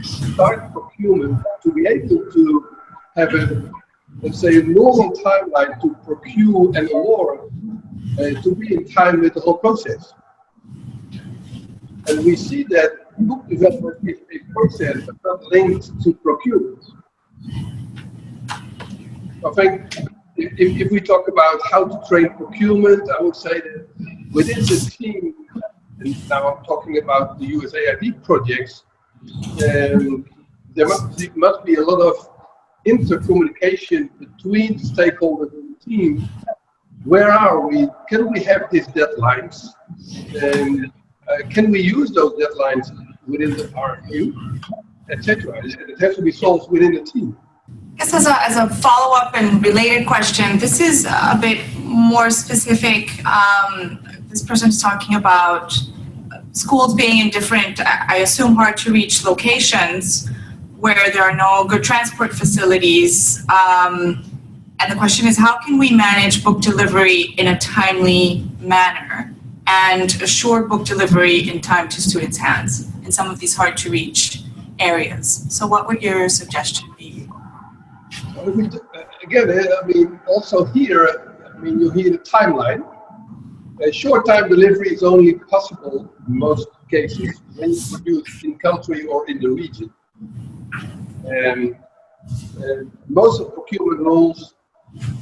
[SPEAKER 7] Start procurement to be able to have a, let's say, a normal timeline to procure and award, to be in time with the whole process. And we see that book development is a process but not linked to procurement. I think if we talk about how to train procurement, I would say that within the team, and now I'm talking about the USAID projects, there must be a lot of intercommunication between the stakeholders in the team. Where are we? Can we have these deadlines? And can we use those deadlines within the RFQ, etc.? It has to be solved within the team.
[SPEAKER 6] I guess as a follow-up and related question, this is a bit more specific. This person is talking about schools being in different, I assume, hard-to-reach locations where there are no good transport facilities. And the question is, how can we manage book delivery in a timely manner and assure book delivery in time to students' hands in some of these hard-to-reach areas? So what would your suggestion be?
[SPEAKER 7] Again, I mean, also here, I mean, you hear the timeline. A short-time delivery is only possible in most cases when you produce in country or in the region. And most of procurement rules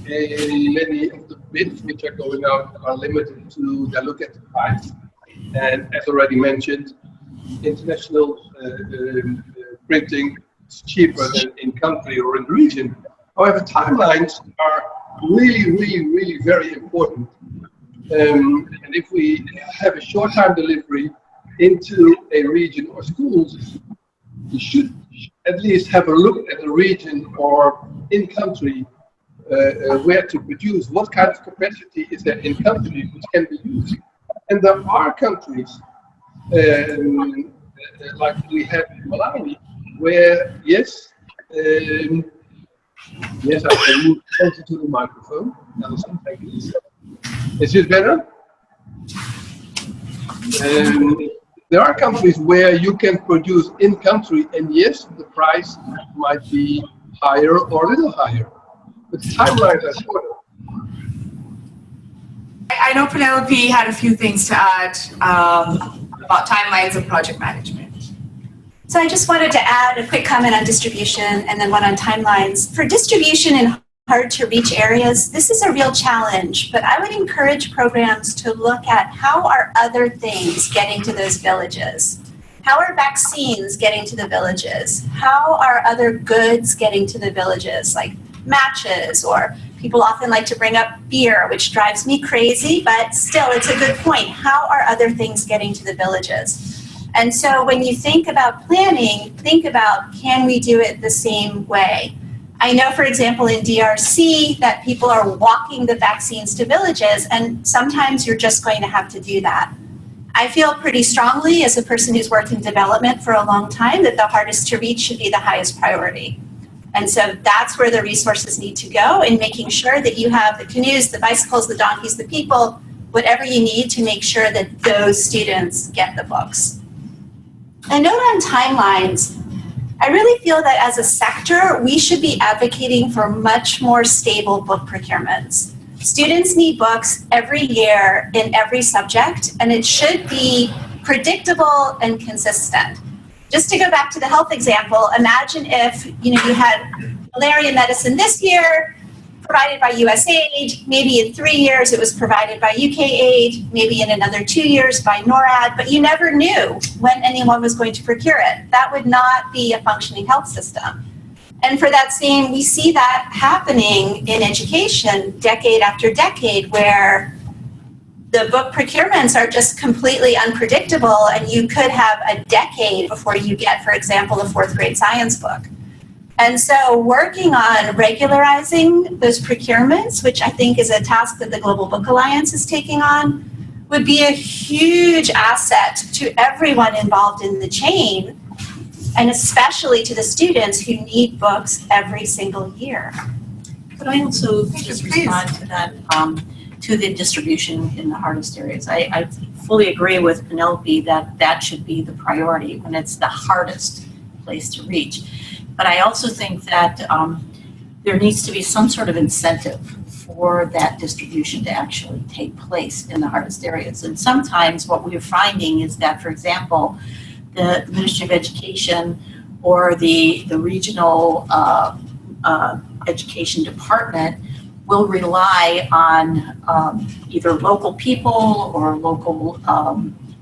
[SPEAKER 7] in many of the bids which are going out are limited to the look at the price. And as already mentioned, international printing is cheaper than in country or in the region. However, timelines are really very important. And if we have a short-time delivery into a region or schools, we should at least have a look at the region or in-country where to produce, what kind of capacity is there in country which can be used. And there are countries, like we have in Malawi, where, yes, yes, I can move closer to the microphone. Alison, thank you. Is this better? There are countries where you can produce in country, and yes, the price might be higher or a little higher, but the timelines are shorter.
[SPEAKER 6] I know Penelope had a few things to add about timelines and project management.
[SPEAKER 5] So I just wanted to add a quick comment on distribution and then one on timelines. For distribution in hard-to-reach areas, this is a real challenge, but I would encourage programs to look at how are other things getting to those villages? How are vaccines getting to the villages? How are other goods getting to the villages, like matches, or people often like to bring up beer, which drives me crazy, but still, it's a good point. How are other things getting to the villages? And so when you think about planning, think about, can we do it the same way? I know, for example, in DRC that people are walking the vaccines to villages, and sometimes you're just going to have to do that. I feel pretty strongly, as a person who's worked in development for a long time, that the hardest to reach should be the highest priority. And so that's where the resources need to go, in making sure that you have the canoes, the bicycles, the donkeys, the people, whatever you need to make sure that those students get the books. A note on timelines. I really feel that as a sector, we should be advocating for much more stable book procurements. Students need books every year in every subject, and it should be predictable and consistent. Just to go back to the health example, imagine if you had malaria medicine this year, provided by USAID, maybe in 3 years it was provided by UKAID, maybe in another 2 years by NORAD, but you never knew when anyone was going to procure it. That would not be a functioning health system. And for that same, we see that happening in education decade after decade, where the book procurements are just completely unpredictable, and you could have a decade before you get, for example, a 4th grade science book. And so working on regularizing those procurements, which I think is a task that the Global Book Alliance is taking on, would be a huge asset to everyone involved in the chain, and especially to the students who need books every single year.
[SPEAKER 3] Could I also just respond to that, to the distribution in the hardest areas? I fully agree with Penelope that that should be the priority when it's the hardest place to reach. But I also think that there needs to be some sort of incentive for that distribution to actually take place in the hardest areas. And sometimes what we're finding is that, for example, the Ministry of Education or the regional education department will rely on either local people or local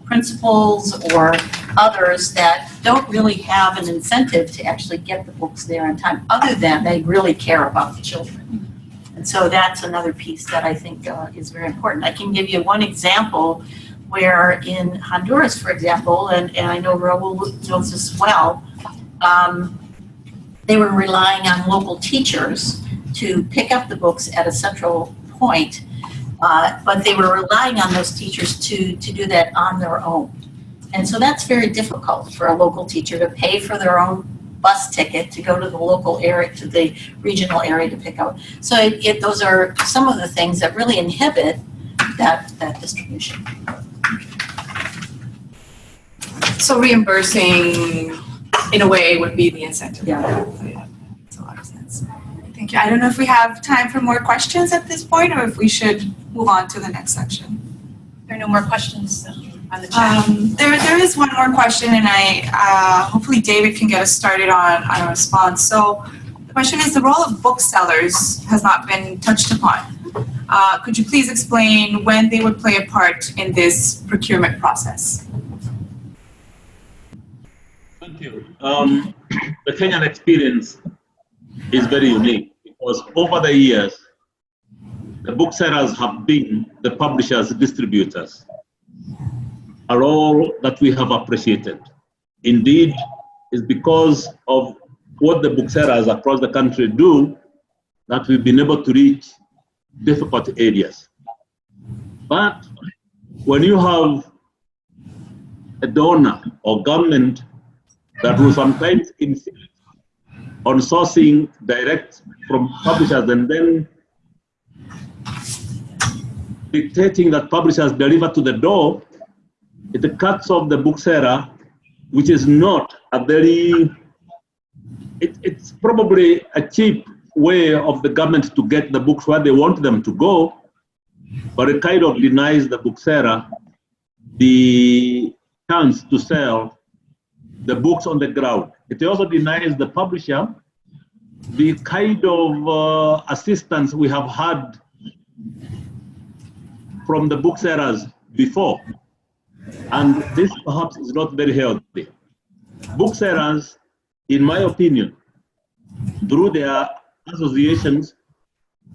[SPEAKER 3] principals or others that don't really have an incentive to actually get the books there on time, other than they really care about the children. And so that's another piece that I think is very important. I can give you one example where in Honduras, for example, and I know Roel knows this well, they were relying on local teachers to pick up the books at a central point, but they were relying on those teachers to do that on their own. And so that's very difficult for a local teacher to pay for their own bus ticket to go to the local area, to the regional area to pick up. So those are some of the things that really inhibit that distribution.
[SPEAKER 6] So reimbursing, in a way, would be the incentive.
[SPEAKER 3] Yeah.
[SPEAKER 6] Makes a lot of sense. Thank you. I don't know if we have time for more questions at this point, or if we should move on to the next section.
[SPEAKER 8] There are no more questions on the chat.
[SPEAKER 6] There is one more question, and hopefully David can get us started on a response. So the question is, the role of booksellers has not been touched upon. Could you please explain when they would play a part in this procurement process?
[SPEAKER 4] Thank you. The Kenyan experience is very unique because over the years, the booksellers have been the publishers' distributors, a role that we have appreciated. Indeed, it's because of what the booksellers across the country do that we've been able to reach difficult areas. But when you have a donor or government that will sometimes insist on sourcing direct from publishers and then dictating that publishers deliver to the door, it cuts off the bookseller, which is not a very, it's probably a cheap way of the government to get the books where they want them to go, but it kind of denies the bookseller the chance to sell the books on the ground. It also denies the publisher the kind of assistance we have had from the booksellers before. And this perhaps is not very healthy. Booksellers, in my opinion, through their associations,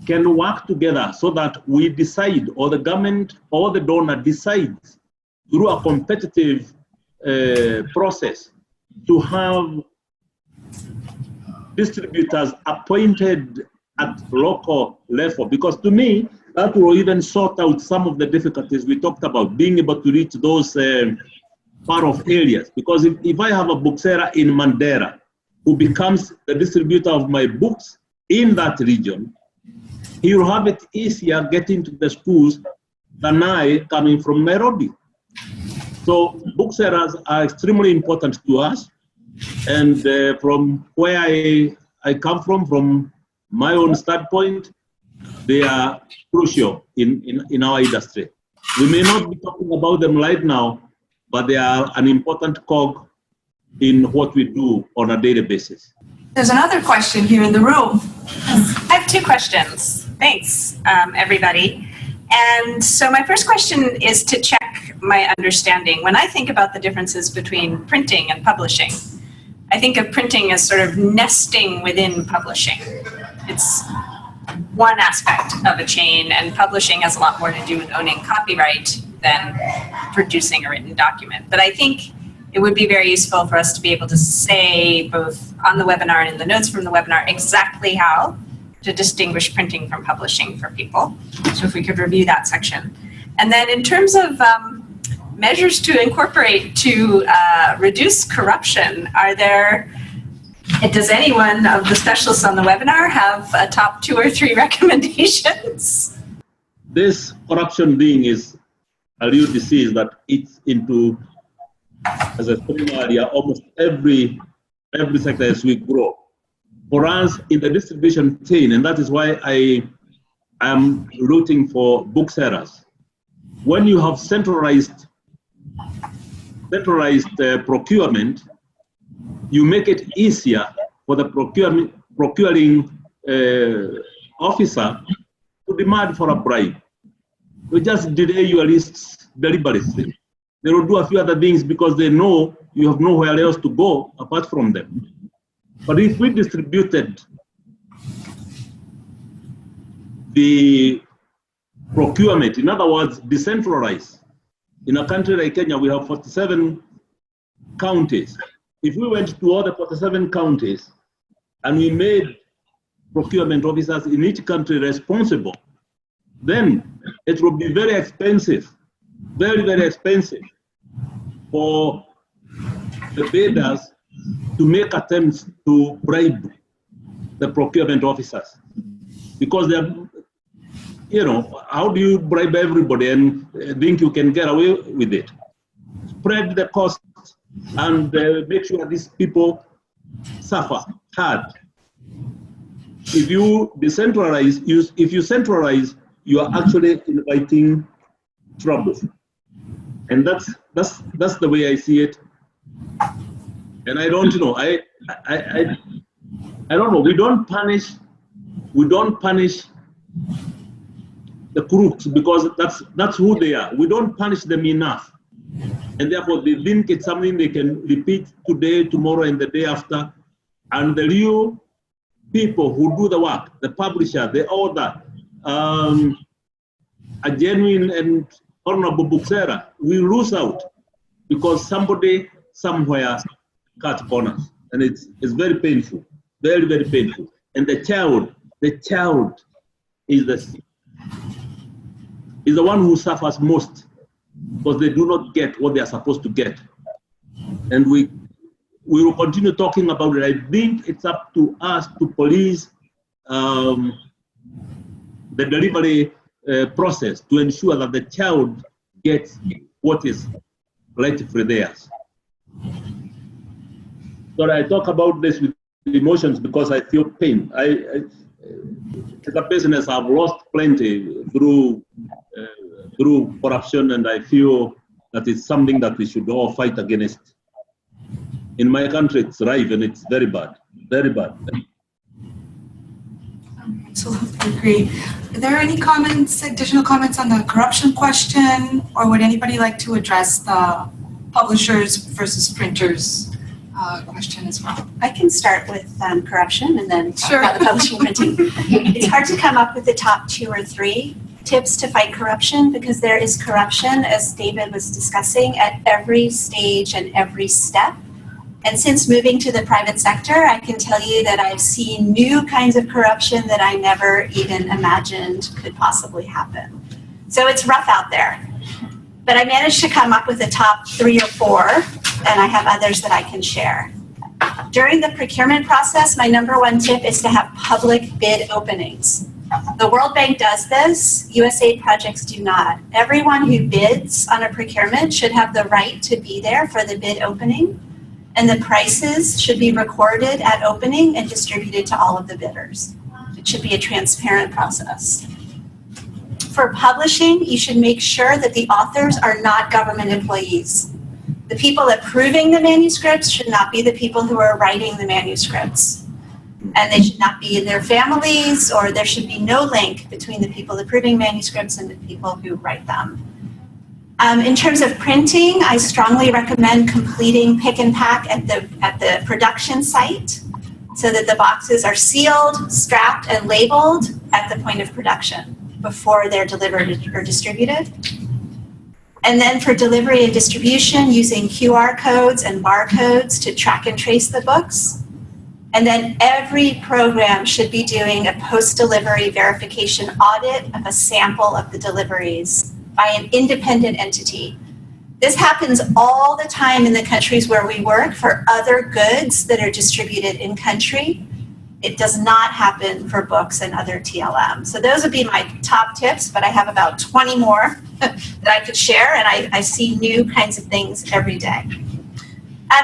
[SPEAKER 4] can work together so that we decide, or the government or the donor decides through a competitive process to have distributors appointed at local level. Because to me, that will even sort out some of the difficulties we talked about, being able to reach those part of areas. Because if I have a bookseller in Mandera who becomes the distributor of my books in that region, he will have it easier getting to the schools than I coming from Nairobi. So booksellers are extremely important to us. And from where I come from my own standpoint, They are crucial in our industry. We may not be talking about them right now, but they are an important cog in what we do on a daily basis.
[SPEAKER 6] There's another question here in the room.
[SPEAKER 9] I have two questions. Thanks, everybody. And so my first question is to check my understanding. When I think about the differences between printing and publishing, I think of printing as sort of nesting within publishing. It's one aspect of a chain, and publishing has a lot more to do with owning copyright than producing a written document. But I think it would be very useful for us to be able to say, both on the webinar and in the notes from the webinar, exactly how to distinguish printing from publishing for people. So if we could review that section. And then in terms of measures to incorporate to reduce corruption, does anyone of the specialists on the webinar have a top 2 or 3 recommendations?
[SPEAKER 4] This corruption being is a real disease that eats into, as I spoke earlier, almost every sector as we grow. For us in the distribution chain, and that is why I am rooting for booksellers. When you have centralized procurement, you make it easier for the procuring officer to demand for a bribe. You just delay your lists deliberately. They will do a few other things because they know you have nowhere else to go apart from them. But if we distributed the procurement, in other words, decentralized, in a country like Kenya, we have 47 counties. If we went to all the 47 counties and we made procurement officers in each country responsible, then it would be very expensive, very, very expensive for the bidders to make attempts to bribe the procurement officers. Because they're, how do you bribe everybody and think you can get away with it? Spread the cost and make sure these people suffer hard. If you decentralize, if you centralize, you are actually inviting trouble. And that's the way I see it. And I don't know. I don't know. We don't punish the crooks because that's who they are. We don't punish them enough. And therefore they think it's something they can repeat today, tomorrow, and the day after. And the real people who do the work, the publisher, the author, a genuine and honorable bookseller, we lose out because somebody somewhere cut corners, and it's very painful, very, very painful. And the child is the one who suffers most because they do not get what they are supposed to get. And we will continue talking about it. I think it's up to us to police the delivery process to ensure that the child gets what is rightfully theirs. So I talk about this with emotions because I feel pain. As a business, I've lost plenty through corruption, and I feel that it's something that we should all fight against. In my country, it's rife and it's very bad, very bad.
[SPEAKER 6] Absolutely agree. Are there any comments, additional comments on the corruption question, or would anybody like to address the publishers versus printers question as well?
[SPEAKER 5] I can start with corruption and then talk
[SPEAKER 6] Sure.
[SPEAKER 5] about the publishing printing. It's hard to come up with the top 2 or 3 tips to fight corruption because there is corruption, as David was discussing, at every stage and every step. And since moving to the private sector, I can tell you that I've seen new kinds of corruption that I never even imagined could possibly happen. So it's rough out there. But I managed to come up with the top 3 or 4, and I have others that I can share. During the procurement process, my #1 tip is to have public bid openings. The World Bank does this, USAID projects do not. Everyone who bids on a procurement should have the right to be there for the bid opening, and the prices should be recorded at opening and distributed to all of the bidders. It should be a transparent process. for publishing, you should make sure that the authors are not government employees. The people approving the manuscripts should not be the people who are writing the manuscripts. And they should not be in their families, or there should be no link between the people approving manuscripts and the people who write them. In terms of printing, I strongly recommend completing pick and pack at the production site so that the boxes are sealed, strapped, and labeled at the point of production before they're delivered or distributed. And then for delivery and distribution, using QR codes and barcodes to track and trace the books. And then every program should be doing a post-delivery verification audit of a sample of the deliveries by an independent entity. This happens all the time in the countries where we work for other goods that are distributed in country. It does not happen for books and other TLM. So those would be my top tips, but I have about 20 more that I could share, and I see new kinds of things every day.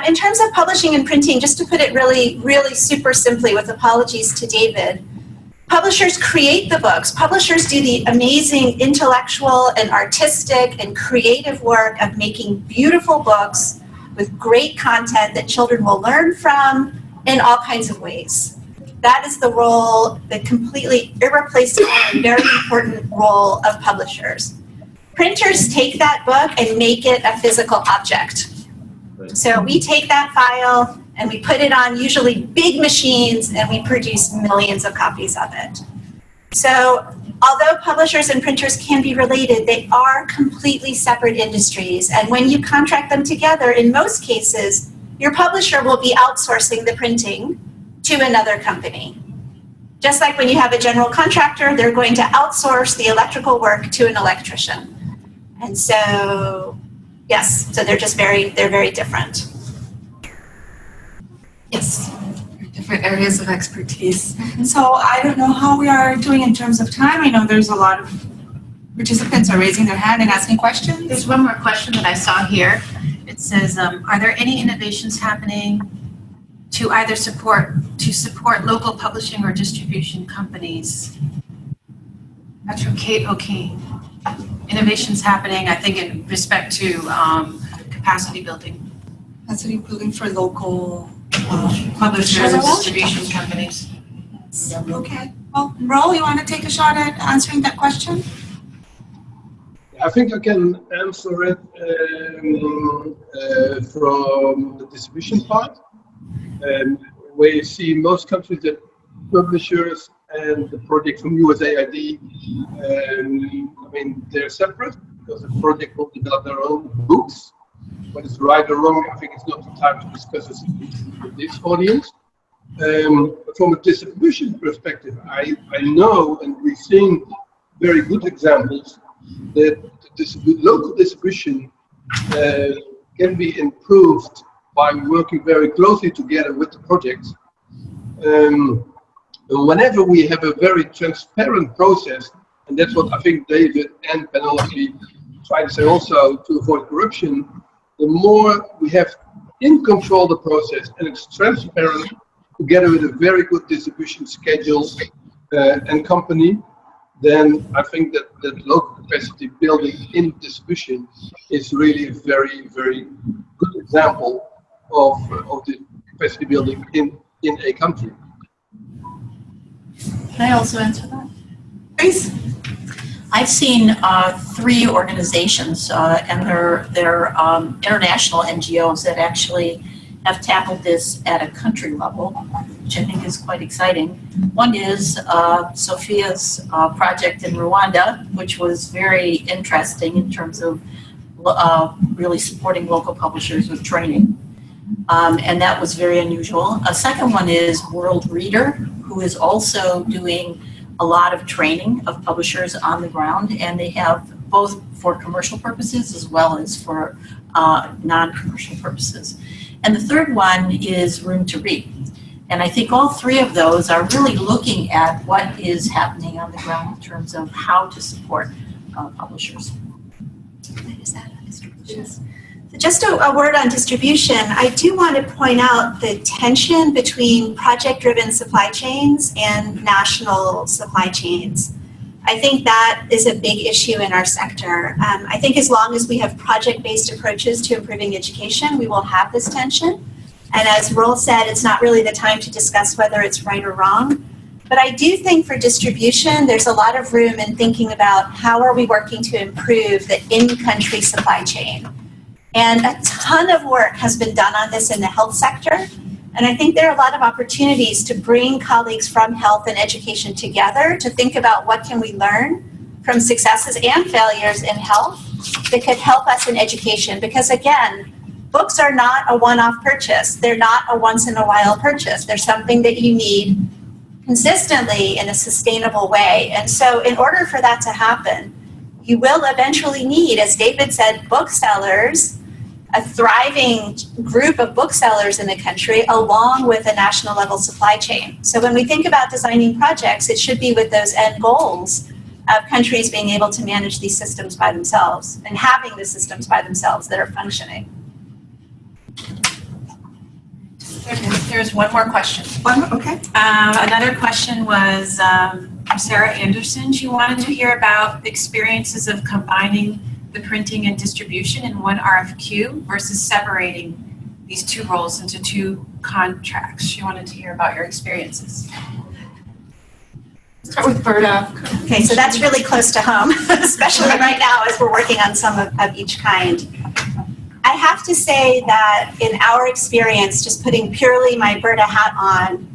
[SPEAKER 5] In terms of publishing and printing, just to put it really, really super simply, with apologies to David, publishers create the books. Publishers do the amazing intellectual and artistic and creative work of making beautiful books with great content that children will learn from in all kinds of ways. That is the role, the completely irreplaceable and very important role of publishers. Printers take that book and make it a physical object. So we take that file and we put it on usually big machines and we produce millions of copies of it. So although publishers and printers can be related, they are completely separate industries. And when you contract them together, in most cases, your publisher will be outsourcing the printing to another company. Just like when you have a general contractor, they're going to outsource the electrical work to an electrician. And so, yes, so they're very different. Yes.
[SPEAKER 6] Different areas of expertise. So I don't know how we are doing in terms of time. I know there's a lot of participants are raising their hand and asking questions.
[SPEAKER 8] There's one more question that I saw here. It says, are there any innovations happening to either support local publishing or distribution companies? That's from Kate O'Kane. Innovations happening, I think, in respect to capacity building.
[SPEAKER 6] Capacity building for local
[SPEAKER 8] Publishers and distribution companies.
[SPEAKER 6] Okay. Well, Roel, you want to take a shot at answering that question?
[SPEAKER 7] I think I can answer it from the distribution part. Where you see most countries that publishers and the project from USAID, I mean, they're separate because the project will develop their own books. Whether it's right or wrong, I think it's not the time to discuss this with this audience. From a distribution perspective, I know, and we've seen very good examples, that local distribution can be improved by working very closely together with the projects. Whenever we have a very transparent process, and that's what I think David and Penelope try to say also, to avoid corruption, the more we have in control the process and it's transparent, together with a very good distribution schedule and company, then I think that local capacity building in distribution is really a very, very good example of the capacity building in a country.
[SPEAKER 1] Can I also answer that?
[SPEAKER 6] Please.
[SPEAKER 3] I've seen 3 organizations, and they're international NGOs that actually have tackled this at a country level, which I think is quite exciting. One is Sophia's project in Rwanda, which was very interesting in terms of really supporting local publishers with training. And that was very unusual. A second one is World Reader, who is also doing a lot of training of publishers on the ground, and they have both for commercial purposes as well as for non-commercial purposes. And the third one is Room to Read. And I think all 3 of those are really looking at what is happening on the ground in terms of how to support publishers.
[SPEAKER 5] Just a word on distribution. I do want to point out the tension between project-driven supply chains and national supply chains. I think that is a big issue in our sector. I think as long as we have project-based approaches to improving education, we will have this tension. And as Roel said, it's not really the time to discuss whether it's right or wrong. But I do think for distribution, there's a lot of room in thinking about how are we working to improve the in-country supply chain. And a ton of work has been done on this in the health sector. And I think there are a lot of opportunities to bring colleagues from health and education together to think about what can we learn from successes and failures in health that could help us in education. Because again, books are not a one-off purchase. They're not a once-in-a-while purchase. They're something that you need consistently in a sustainable way. And so in order for that to happen, you will eventually need, as David said, booksellers, a thriving group of booksellers in the country, along with a national level supply chain. So when we think about designing projects, it should be with those end goals of countries being able to manage these systems by themselves and having the systems by themselves that are functioning.
[SPEAKER 8] There's one more question.
[SPEAKER 6] Okay.
[SPEAKER 8] Another question was from Sarah Anderson. She wanted to hear about experiences of combining the printing and distribution in one RFQ versus separating these two roles into two contracts. She wanted to hear about your experiences.
[SPEAKER 1] Start with Burda.
[SPEAKER 5] Okay, so that's really close to home, especially right now as we're working on some of each kind. I have to say that in our experience, just putting purely my Burda hat on,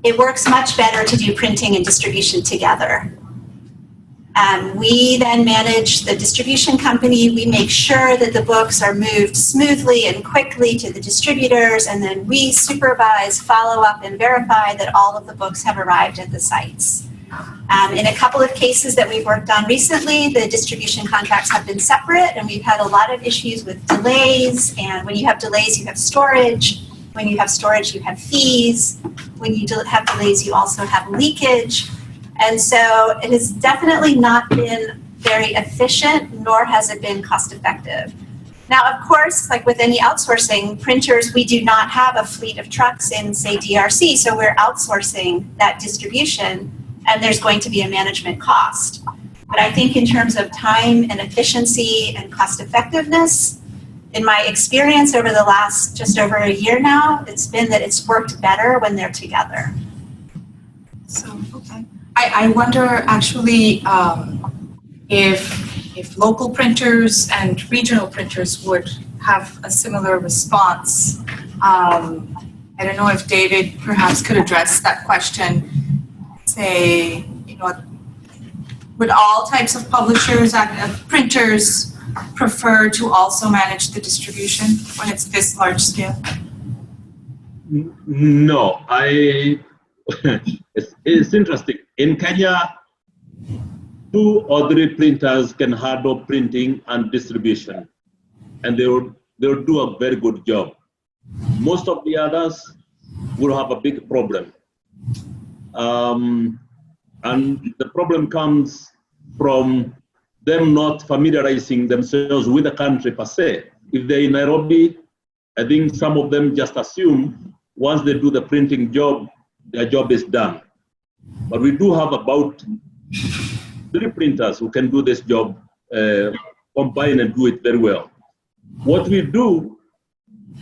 [SPEAKER 5] it works much better to do printing and distribution together. We then manage the distribution company. We make sure that the books are moved smoothly and quickly to the distributors, and then we supervise, follow up, and verify that all of the books have arrived at the sites. In a couple of cases that we've worked on recently, the distribution contracts have been separate, and we've had a lot of issues with delays. And when you have delays, you have storage. When you have storage, you have fees. When you have delays, you also have leakage. And so it has definitely not been very efficient, nor has it been cost effective. Now, of course, like with any outsourcing, printers, we do not have a fleet of trucks in, say, DRC, so we're outsourcing that distribution, and there's going to be a management cost. But I think in terms of time and efficiency and cost effectiveness, in my experience over the last just over a year now, it's been that it's worked better when they're together.
[SPEAKER 6] So, okay. I wonder actually if local printers and regional printers would have a similar response. I don't know if David perhaps could address that question. Say, would all types of publishers and printers prefer to also manage the distribution when it's this large scale?
[SPEAKER 4] No, it's interesting. In Kenya, 2 or 3 printers can handle printing and distribution, and they would do a very good job. Most of the others will have a big problem. And the problem comes from them not familiarizing themselves with the country per se. If they're in Nairobi, I think some of them just assume once they do the printing job, their job is done. But we do have about 3 printers who can do this job, combine and do it very well. What we do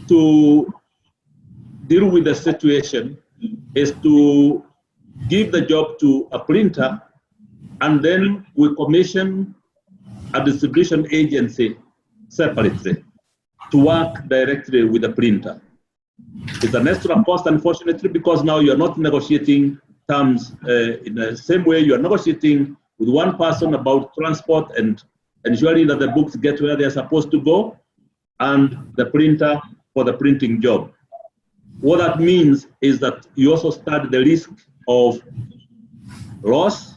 [SPEAKER 4] to deal with the situation is to give the job to a printer, and then we commission a distribution agency separately to work directly with the printer. It's an extra cost, unfortunately, because now you're not negotiating terms in the same way you are negotiating with one person about transport and ensuring that the books get where they're supposed to go, and the printer for the printing job. What that means is that you also start the risk of loss,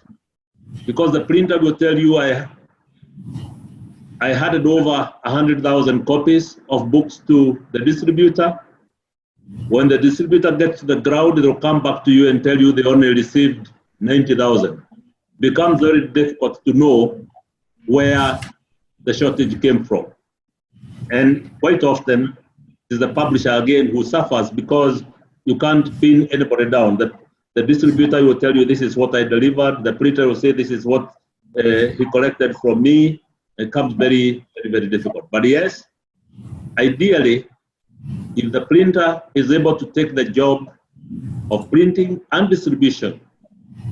[SPEAKER 4] because the printer will tell you, I handed over 100,000 copies of books to the distributor. When the distributor gets to the ground, they'll come back to you and tell you they only received 90,000. It becomes very difficult to know where the shortage came from. And quite often, it's the publisher again who suffers because you can't pin anybody down. The distributor will tell you, this is what I delivered. The printer will say, this is what he collected from me. It comes very, very, very difficult. But yes, ideally, if the printer is able to take the job of printing and distribution,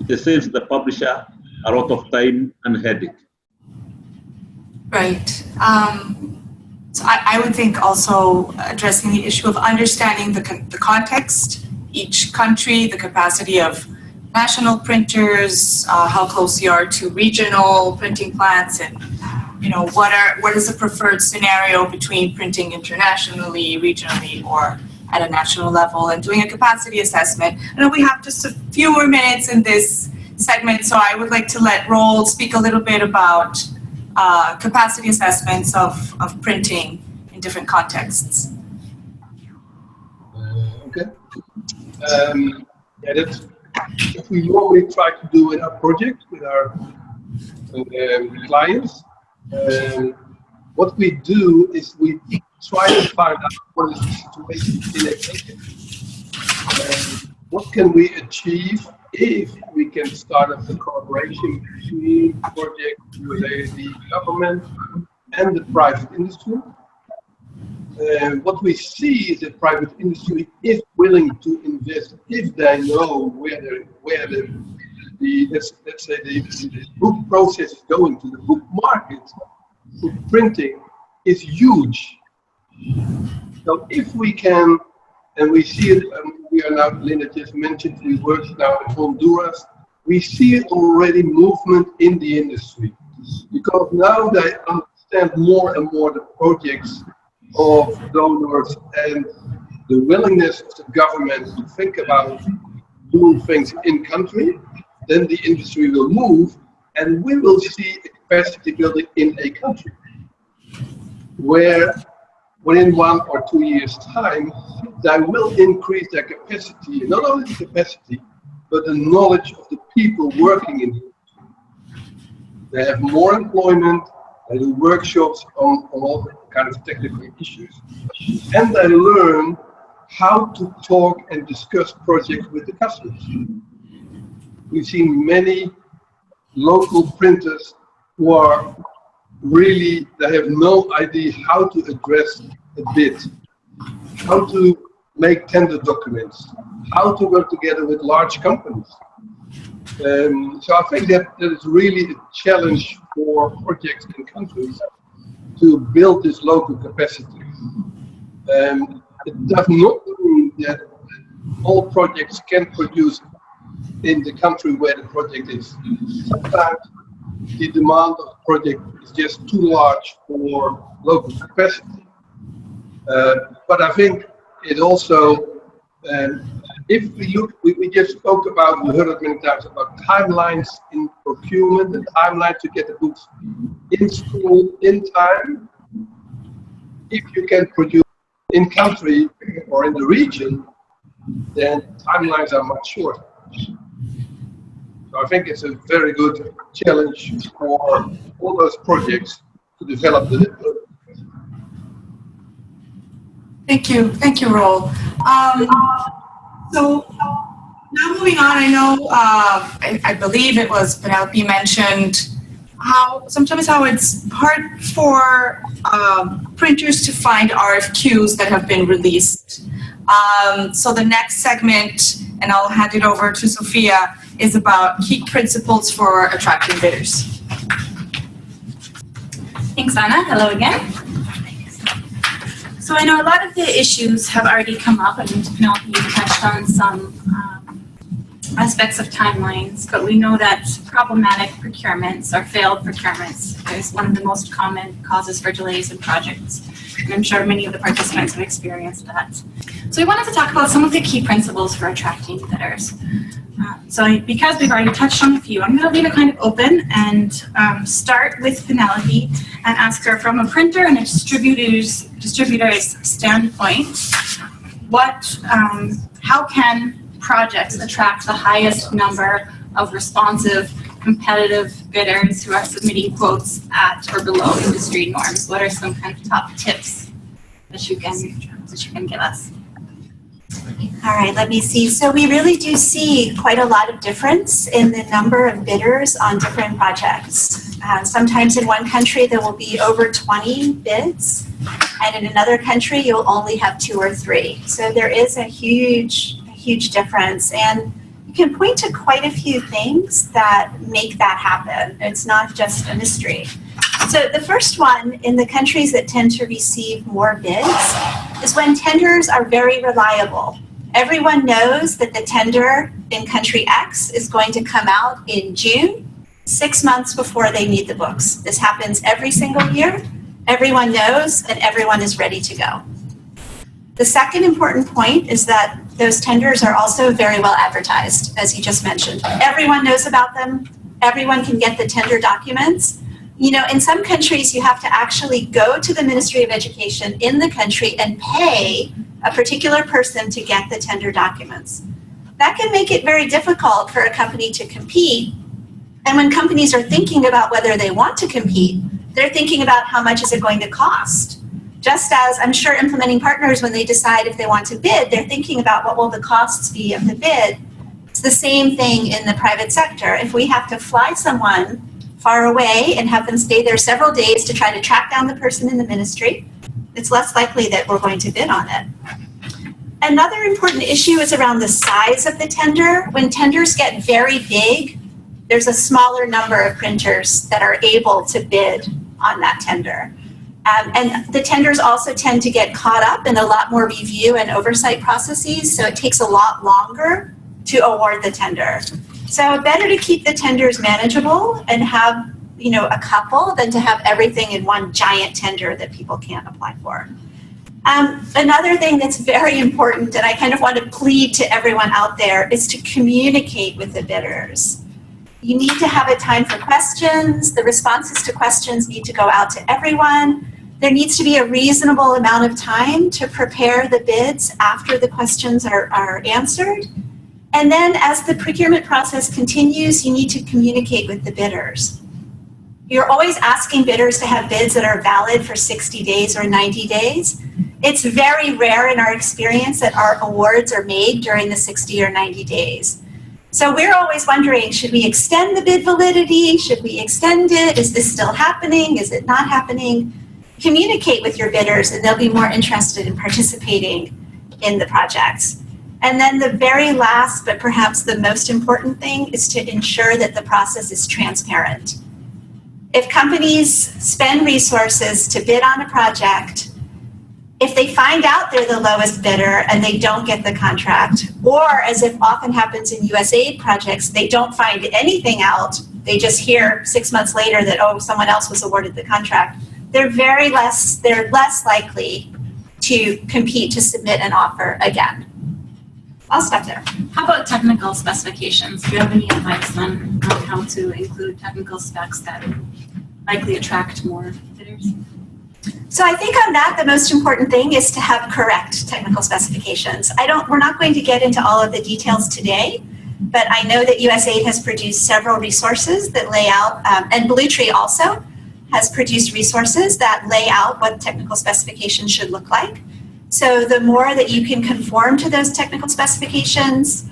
[SPEAKER 4] it saves the publisher a lot of time and headache.
[SPEAKER 6] Right. So I would think also addressing the issue of understanding the context, each country, the capacity of national printers, how close you are to regional printing plants, and what is the preferred scenario between printing internationally, regionally, or at a national level, and doing a capacity assessment. I know we have just a few more minutes in this segment, so I would like to let Roel speak a little bit about capacity assessments of printing in different contexts.
[SPEAKER 7] Okay. Yeah, that's what we normally try to do in our project with our clients. What we do is we try to find out what is the situation in a country. What can we achieve if we can start up a collaboration between projects related to the government and the private industry? What we see is that private industry is willing to invest if they know where the let's say the book process is going to. The book market for printing is huge. So if we can, and we see it, we are now, Linda just mentioned, we work now in Honduras, we see already movement in the industry, because now they understand more and more the projects of donors and the willingness of the government to think about doing things in country. Then the industry will move, and we will see a capacity building in a country where within 1 or 2 years' time, they will increase their capacity, not only the capacity, but the knowledge of the people working in the industry. They have more employment, they do workshops on all kinds of technical issues, and they learn how to talk and discuss projects with the customers. We've seen many local printers who are really, they have no idea how to address a bid, how to make tender documents, how to work together with large companies. So I think that is really a challenge for projects and countries to build this local capacity. It does not mean that all projects can produce in the country where the project is. Sometimes the demand of the project is just too large for local capacity. But I think it also, if we look, we just spoke about, we heard it many times, about timelines in procurement, the timeline to get the books in school in time. If you can produce in country or in the region, then timelines are much shorter. So I think it's a very good challenge for all those projects to develop the.
[SPEAKER 6] Thank you, Roel. So now moving on, I know, I believe it was Penelope mentioned how it's hard for printers to find RFQs that have been released. So the next segment, and I'll hand it over to Sophia, is about key principles for attracting bidders.
[SPEAKER 2] Thanks, Anna. Hello again. So I know a lot of the issues have already come up, and Penelope touched on some aspects of timelines, but we know that problematic procurements or failed procurements is one of the most common causes for delays in projects. And I'm sure many of the participants have experienced that. So we wanted to talk about some of the key principles for attracting bidders. Because we've already touched on a few, I'm going to leave it kind of open and start with Penelope and ask her, from a printer and a distributor's standpoint, how can projects attract the highest number of responsive, competitive bidders who are submitting quotes at or below industry norms? What are some kind of top tips that you can give us?
[SPEAKER 5] All right, let me see. So we really do see quite a lot of difference in the number of bidders on different projects. Sometimes in one country there will be over 20 bids, and in another country you'll only have 2 or 3. So there is a huge difference, and you can point to quite a few things that make that happen. It's not just a mystery. So the first one, in the countries that tend to receive more bids, is when tenders are very reliable. Everyone knows that the tender in country X is going to come out in June, 6 months before they need the books. This happens every single year. Everyone knows and everyone is ready to go. The second important point is that those tenders are also very well advertised, as you just mentioned. Everyone knows about them. Everyone can get the tender documents. You know, in some countries, you have to actually go to the Ministry of Education in the country and pay a particular person to get the tender documents. That can make it very difficult for a company to compete. And when companies are thinking about whether they want to compete, they're thinking about how much is it going to cost. Just as I'm sure implementing partners, when they decide if they want to bid, they're thinking about what will the costs be of the bid. It's the same thing in the private sector. If we have to fly someone far away and have them stay there several days to try to track down the person in the ministry, it's less likely that we're going to bid on it. Another important issue is around the size of the tender. When tenders get very big, there's a smaller number of printers that are able to bid on that tender. And the tenders also tend to get caught up in a lot more review and oversight processes, so it takes a lot longer to award the tender. So better to keep the tenders manageable and have, you know, a couple than to have everything in one giant tender that people can't apply for. Another thing that's very important, and I kind of want to plead to everyone out there, is to communicate with the bidders. You need to have a time for questions. The responses to questions need to go out to everyone. There needs to be a reasonable amount of time to prepare the bids after the questions are answered. And then as the procurement process continues, you need to communicate with the bidders. You're always asking bidders to have bids that are valid for 60 days or 90 days. It's very rare in our experience that our awards are made during the 60 or 90 days. So we're always wondering, should we extend the bid validity? Should we extend it? Is this still happening? Is it not happening? Communicate with your bidders and they'll be more interested in participating in the projects. And then the very last, but perhaps the most important thing, is to ensure that the process is transparent. If companies spend resources to bid on a project, if they find out they're the lowest bidder and they don't get the contract, or as it often happens in USAID projects, they don't find anything out, they just hear 6 months later that, oh, someone else was awarded the contract, they're less likely to compete to submit an offer again. I'll stop there.
[SPEAKER 2] How about technical specifications? Do you have any advice on how to include technical specs that likely attract more bidders?
[SPEAKER 5] So I think on that, the most important thing is to have correct technical specifications. We're not going to get into all of the details today, but I know that USAID has produced several resources that lay out, and blueTree also has produced resources that lay out what technical specifications should look like. So the more that you can conform to those technical specifications,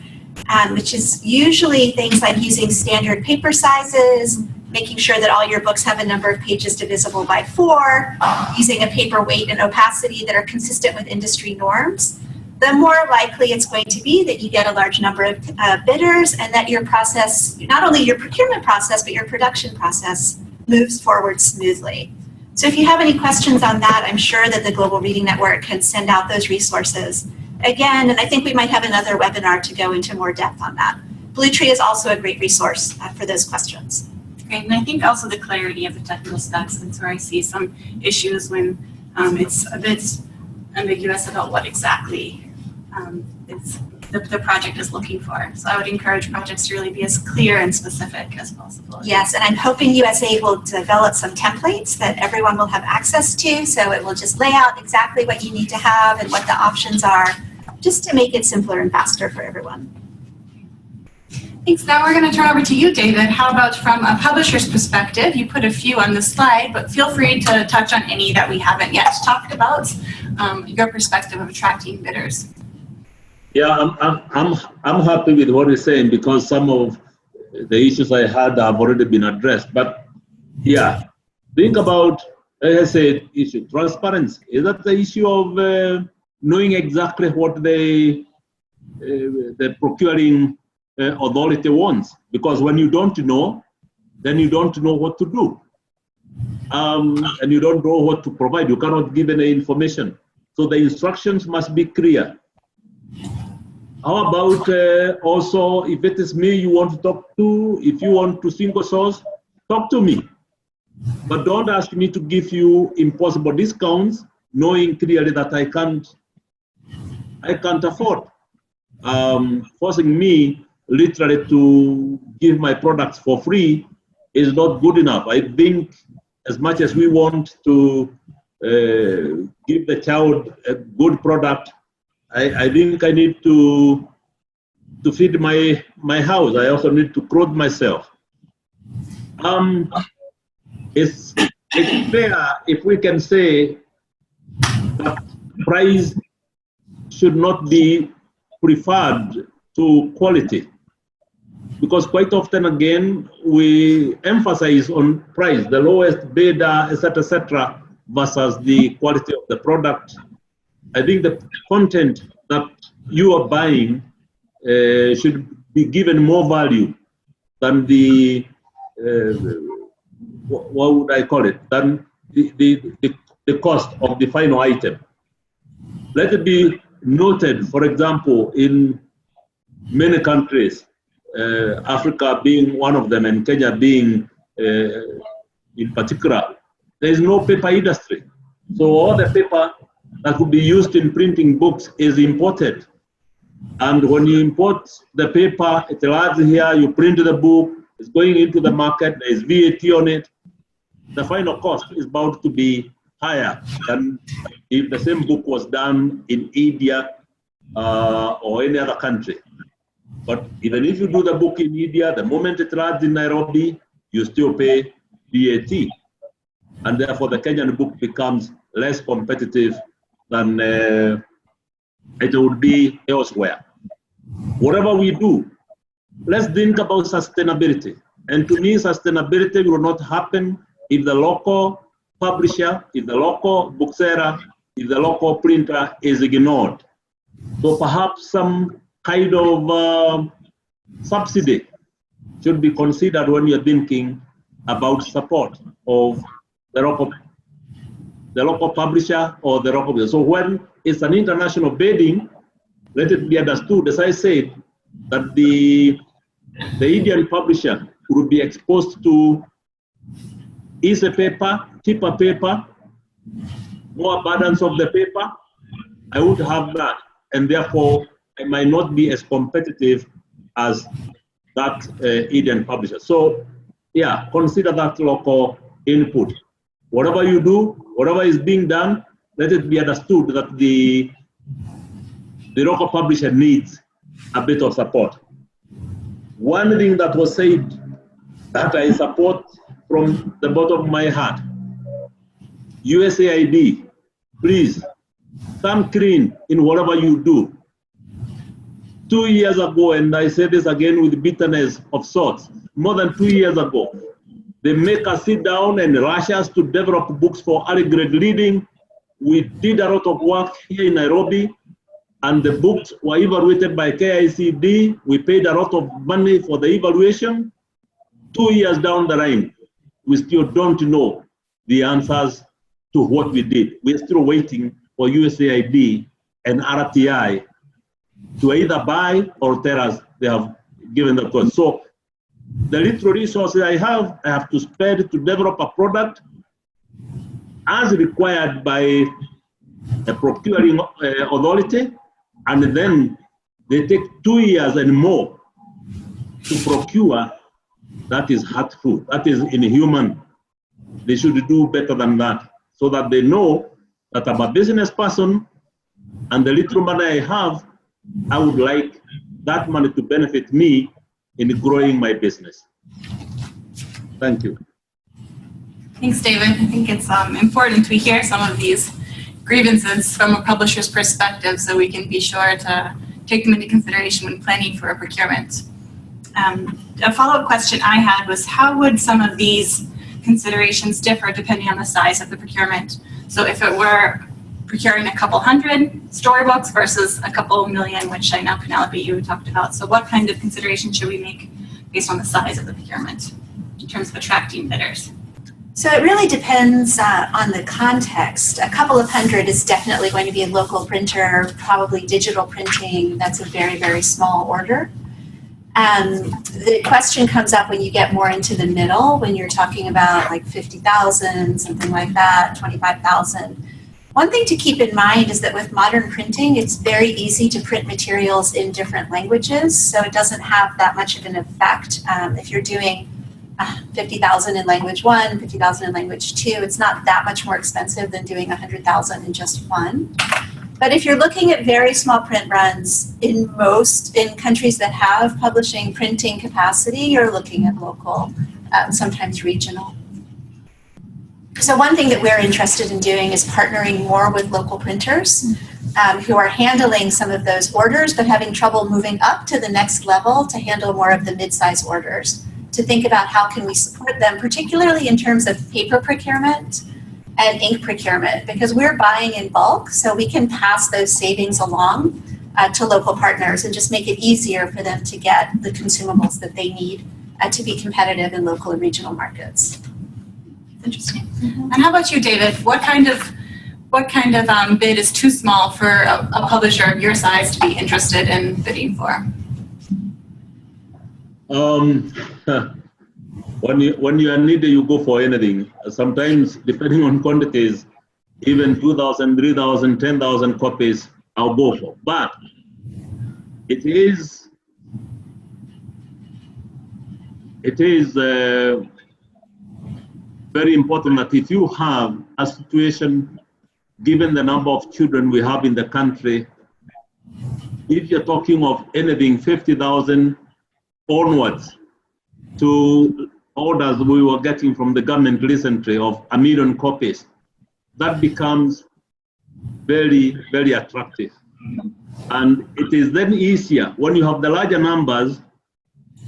[SPEAKER 5] which is usually things like using standard paper sizes, making sure that all your books have a number of pages divisible by 4, using a paper weight and opacity that are consistent with industry norms, the more likely it's going to be that you get a large number of bidders and that your process, not only your procurement process, but your production process moves forward smoothly. So if you have any questions on that, I'm sure that the Global Reading Network can send out those resources. Again, and I think we might have another webinar to go into more depth on that. blueTree is also a great resource for those questions.
[SPEAKER 2] Great, and I think also the clarity of the technical specs, that's where I see some issues when it's a bit ambiguous about what exactly the project is looking for. So I would encourage projects to really be as clear and specific as possible.
[SPEAKER 5] Yes, and I'm hoping USAID will develop some templates that everyone will have access to, so it will just lay out exactly what you need to have and what the options are, just to make it simpler and faster for everyone.
[SPEAKER 2] Thanks. Now we're going to turn over to you, David. How about from a publisher's perspective? You put a few on the slide, but feel free to touch on any that we haven't yet talked about, your perspective of attracting bidders.
[SPEAKER 4] Yeah, I'm happy with what you're saying because some of the issues I had have already been addressed. But yeah, think about, as I said, issue transparency. Is that the issue of knowing exactly what the procuring authority wants? Because when you don't know, then you don't know what to do. And you don't know what to provide. You cannot give any information. So the instructions must be clear. How about also, if it is me you want to talk to, if you want to single source, talk to me. But don't ask me to give you impossible discounts, knowing clearly that I can't afford. Forcing me literally to give my products for free is not good enough. I think as much as we want to give the child a good product, I think I need to feed my house. I also need to clothe myself. It's fair if we can say that price should not be preferred to quality, because quite often again we emphasize on price, the lowest bidder, etc., versus the quality of the product. I think the content that you are buying should be given more value than the what would I call it? Than the cost of the final item. Let it be noted, for example, in many countries, Africa being one of them, and Kenya being in particular, there is no paper industry. So all the paper that could be used in printing books is imported. And when you import the paper, it arrives here, you print the book, it's going into the market, there is VAT on it. The final cost is bound to be higher than if the same book was done in India or any other country. But even if you do the book in India, the moment it arrives in Nairobi, you still pay VAT. And therefore the Kenyan book becomes less competitive than it would be elsewhere. Whatever we do, let's think about sustainability. And to me, sustainability will not happen if the local publisher, if the local bookseller, if the local printer is ignored. So perhaps some kind of subsidy should be considered when you're thinking about support of the local publisher or the local. So when it's an international bidding, let it be understood, as I said, that the Indian publisher would be exposed to easier paper, cheaper paper, more abundance of the paper. I would have that, and therefore I might not be as competitive as that Indian publisher. So yeah, consider that local input. Whatever you do, whatever is being done, let it be understood that the local publisher needs a bit of support. One thing that was said that I support from the bottom of my heart, USAID, please come clean in whatever you do. 2 years ago, and I say this again with bitterness of sorts, more than 2 years ago, they make us sit down and rush us to develop books for early grade reading. We did a lot of work here in Nairobi, and the books were evaluated by KICD. We paid a lot of money for the evaluation. 2 years down the line, we still don't know the answers to what we did. We're still waiting for USAID and RTI to either buy or tell us they have given the cost. So the little resources I have to spend to develop a product as required by a procuring authority, and then they take 2 years and more to procure. That is hurtful. That is inhuman. They should do better than that, so that they know that I'm a business person, and the little money I have, I would like that money to benefit me in growing my business. Thank you.
[SPEAKER 2] Thanks, David. I think it's important we hear some of these grievances from a publisher's perspective so we can be sure to take them into consideration when planning for a procurement. A follow-up question I had was, how would some of these considerations differ depending on the size of the procurement? So if it were procuring a couple hundred storybooks versus a couple million, which I know, Penelope, you talked about. So what kind of considerations should we make based on the size of the procurement in terms of attracting bidders?
[SPEAKER 5] So it really depends on the context. A couple of hundred is definitely going to be a local printer, probably digital printing. That's a very, very small order. The question comes up when you get more into the middle, when you're talking about like 50,000, something like that, 25,000. One thing to keep in mind is that with modern printing, it's very easy to print materials in different languages, so it doesn't have that much of an effect. If you're doing 50,000 in language 1, 50,000 in language 2, it's not that much more expensive than doing 100,000 in just one. But if you're looking at very small print runs, in countries that have publishing printing capacity, you're looking at local, sometimes regional. So one thing that we're interested in doing is partnering more with local printers who are handling some of those orders, but having trouble moving up to the next level to handle more of the mid-size orders, to think about how can we support them, particularly in terms of paper procurement and ink procurement, because we're buying in bulk, so we can pass those savings along to local partners and just make it easier for them to get the consumables that they need to be competitive in local and regional markets.
[SPEAKER 2] Interesting. Mm-hmm. And how about you, David? What kind of bid is too small for a publisher of your size to be interested in bidding for?
[SPEAKER 4] When you are needed, you go for anything. Sometimes, depending on quantities, even 2,000, 3,000, 10,000 copies, I'll go for. But it is very important that if you have a situation, given the number of children we have in the country, if you're talking of anything 50,000 onwards to orders we were getting from the government recently of 1 million copies, that becomes very, very attractive. And it is then easier when you have the larger numbers,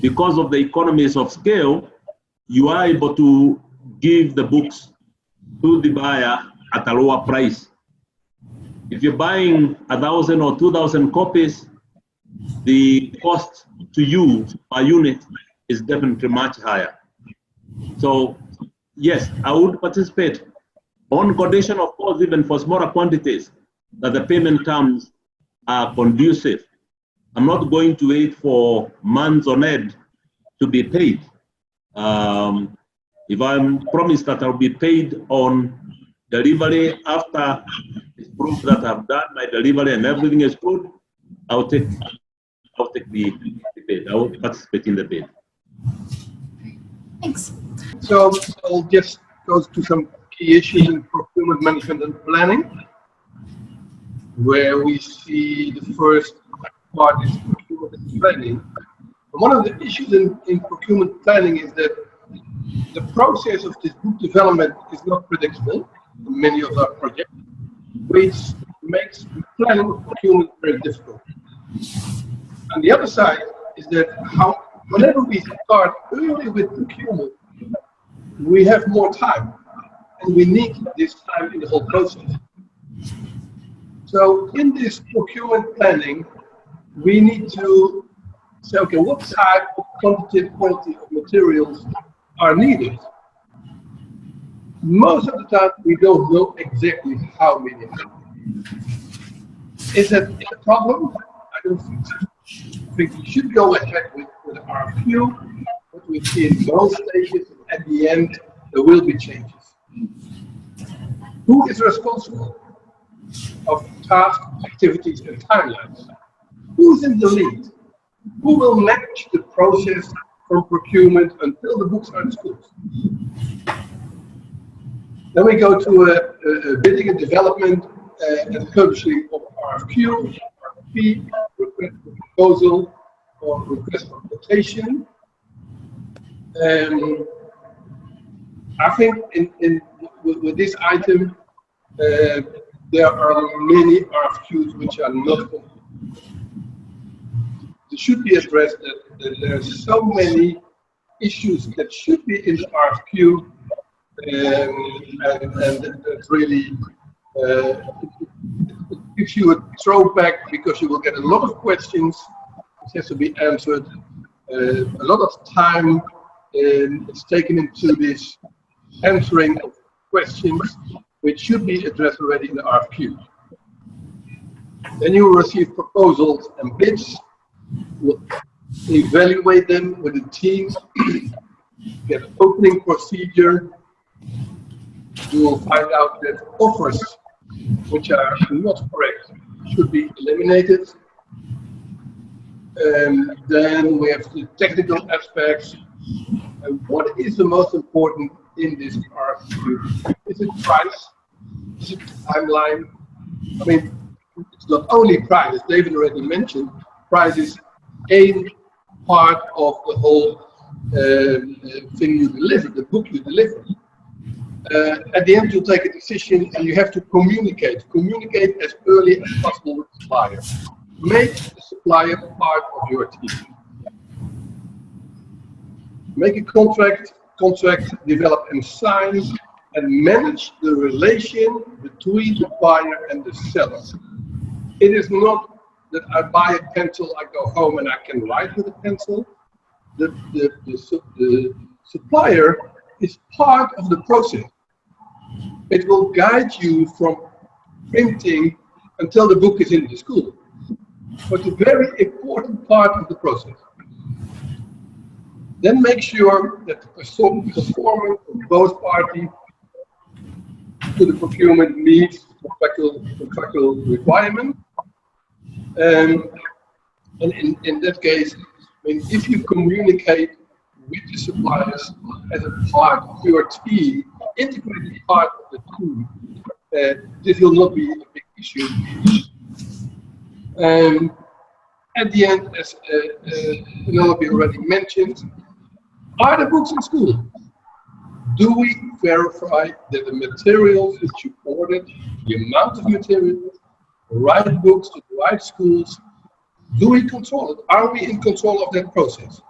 [SPEAKER 4] because of the economies of scale, you are able to give the books to the buyer at a lower price. If you're buying 1,000 or 2,000 copies, the cost to you per unit is definitely much higher. So yes, I would participate on condition, of course, even for smaller quantities, that the payment terms are conducive. I'm not going to wait for months on end to be paid. If I'm promised that I'll be paid on delivery after it's proved that I've done my delivery and everything is good, I'll take the bid. I will participate in the bid.
[SPEAKER 2] Thanks.
[SPEAKER 7] So I'll just go to some key issues in procurement management and planning, where we see the first part is procurement and planning. And one of the issues in procurement planning is that the process of this book development is not predictable in many of our projects, which makes planning of procurement very difficult. And the other side is that whenever we start early with procurement, we have more time, and we need this time in the whole process. So in this procurement planning, we need to say, okay, what type of quantitative quality of materials are needed? Most of the time, we don't know exactly how many. Is that a problem? I don't think so. I think we should go ahead with the RFQ, but we see in both stages, at the end, there will be changes. Who is responsible of tasks, activities, and timelines? Who's in the lead? Who will manage the process from procurement until the books are in schools? Then we go to a bidding and development and publishing of RFQ, RFP, request for proposal, or request for quotation. I think with this item, there are many RFQs which are not complete. it should be addressed that there are so many issues that should be in the RFQ, and that really it gives you a throwback, because you will get a lot of questions which has to be answered. A lot of time is taken into this answering of questions which should be addressed already in the RFQ. Then you will receive proposals and bids. We'll evaluate them with a team, get an opening procedure. You will find out that offers which are not correct should be eliminated. And then we have the technical aspects. And what is the most important in this RFQ? Is it price? Is it timeline? I mean, it's not only price, as David already mentioned. Price is a part of the whole thing you deliver, the book you deliver. At the end, you'll take a decision, and you have to communicate. Communicate as early as possible with the supplier. Make the supplier part of your team. Make a contract, develop and sign, and manage the relation between the buyer and the seller. It is not that I buy a pencil, I go home and I can write with a pencil. The supplier is part of the process. It will guide you from printing until the book is in the school. But a very important part of the process. Then make sure that the performance of both parties to the procurement meets contractual requirement. And in that case, I mean, if you communicate with the suppliers as a part of your team, integrated part of the team, this will not be a big issue. At the end, as Penelope already mentioned, are the books in school? Do we verify that the materials that you ordered, the amount of materials, the right books to the right schools, do we control it? Are we in control of that process?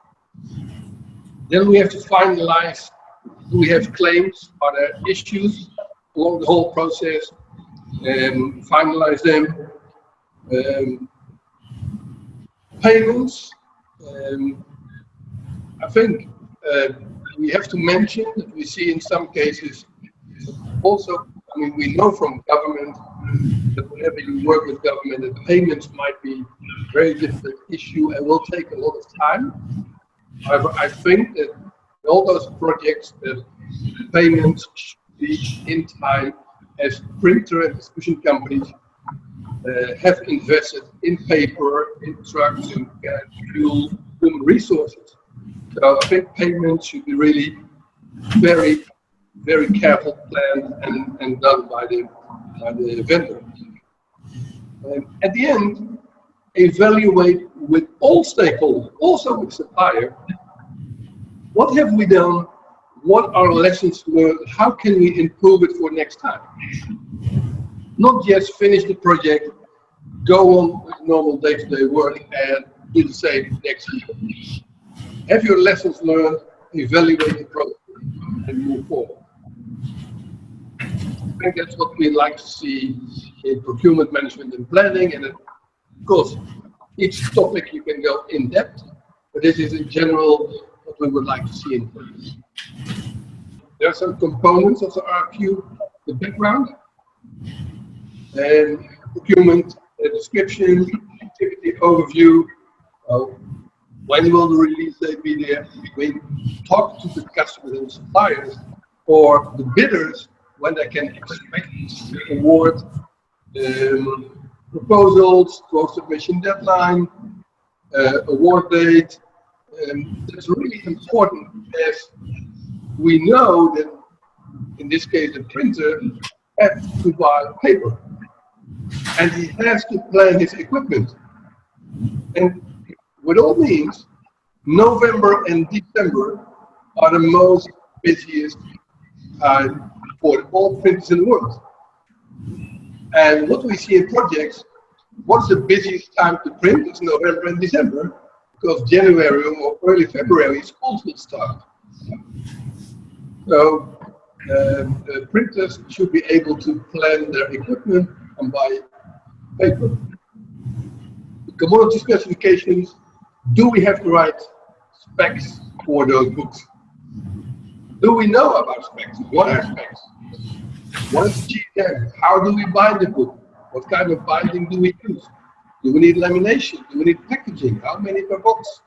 [SPEAKER 7] Then we have to finalize, do we have claims? Are there issues along the whole process? And finalize them. Payments. I think we have to mention that we see in some cases also, I mean, we know from government that whenever you work with government, that payments might be a very difficult issue and will take a lot of time. However, I think that all those projects, that payments should be in time, as printer and distribution companies have invested in paper, in trucks, in fuel, human resources. So I think payments should be really very, very careful planned and done by the vendor. At the end, evaluate with all stakeholders, also with supplier. What have we done? What are lessons learned? How can we improve it for next time? Not just finish the project, go on with normal day-to-day work and do the same next year. Have your lessons learned, evaluate the process, and move forward. I think that's what we like to see in procurement management and planning. And of course, each topic you can go in depth, but this is in general what we would like to see in place. There are some components of the RFQ, the background, and procurement description, activity overview. When will the release date be there? We talk to the customers and suppliers or the bidders when they can expect the award, proposals, close submission deadline, award date. That's really important, as we know that in this case the printer has to buy paper and he has to plan his equipment. And with all means, November and December are the most busiest time for all printers in the world. And what we see in projects, what's the busiest time to print? It's November and December. because January or early February schools will start. So the printers should be able to plan their equipment and buy paper. The commodity specifications, do we have the right specs for those books? Do we know about specs? What are specs? What is GTM? How do we bind the book? What kind of binding do we use? Do we need lamination? Do we need packaging? How many per box?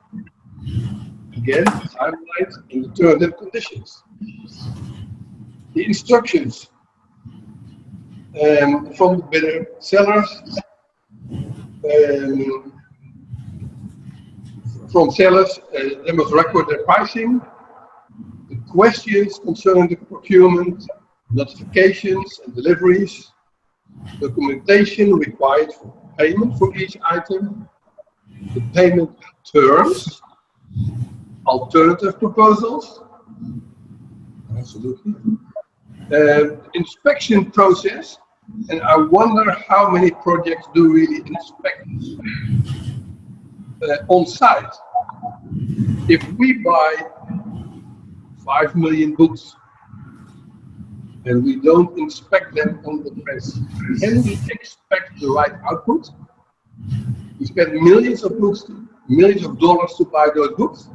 [SPEAKER 7] Again, timelines and the terms and conditions. The instructions from the bidder sellers. From sellers, they must record their pricing. The questions concerning the procurement, notifications and deliveries, documentation required for payment for each item, the payment terms, alternative proposals, absolutely, inspection process, and I wonder how many projects do really inspect on site. If we buy 5 million books and we don't inspect them on the press, can we expect the right output? We spend millions of books, millions of dollars to buy those books.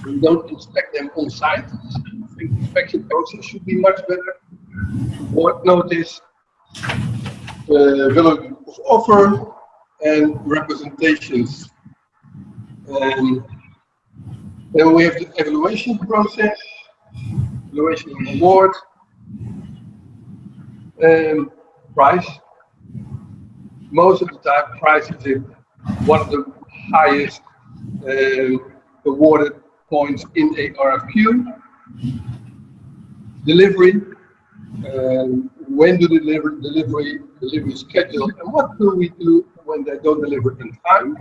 [SPEAKER 7] We don't inspect them on site. I think the inspection process should be much better. Board notice, value of offer, and representations. Then we have the evaluation process, evaluation and award, price. Most of the time, price is one of the highest awarded points in a RFQ. Delivery, when do delivery schedule, and what do we do when they don't deliver in time?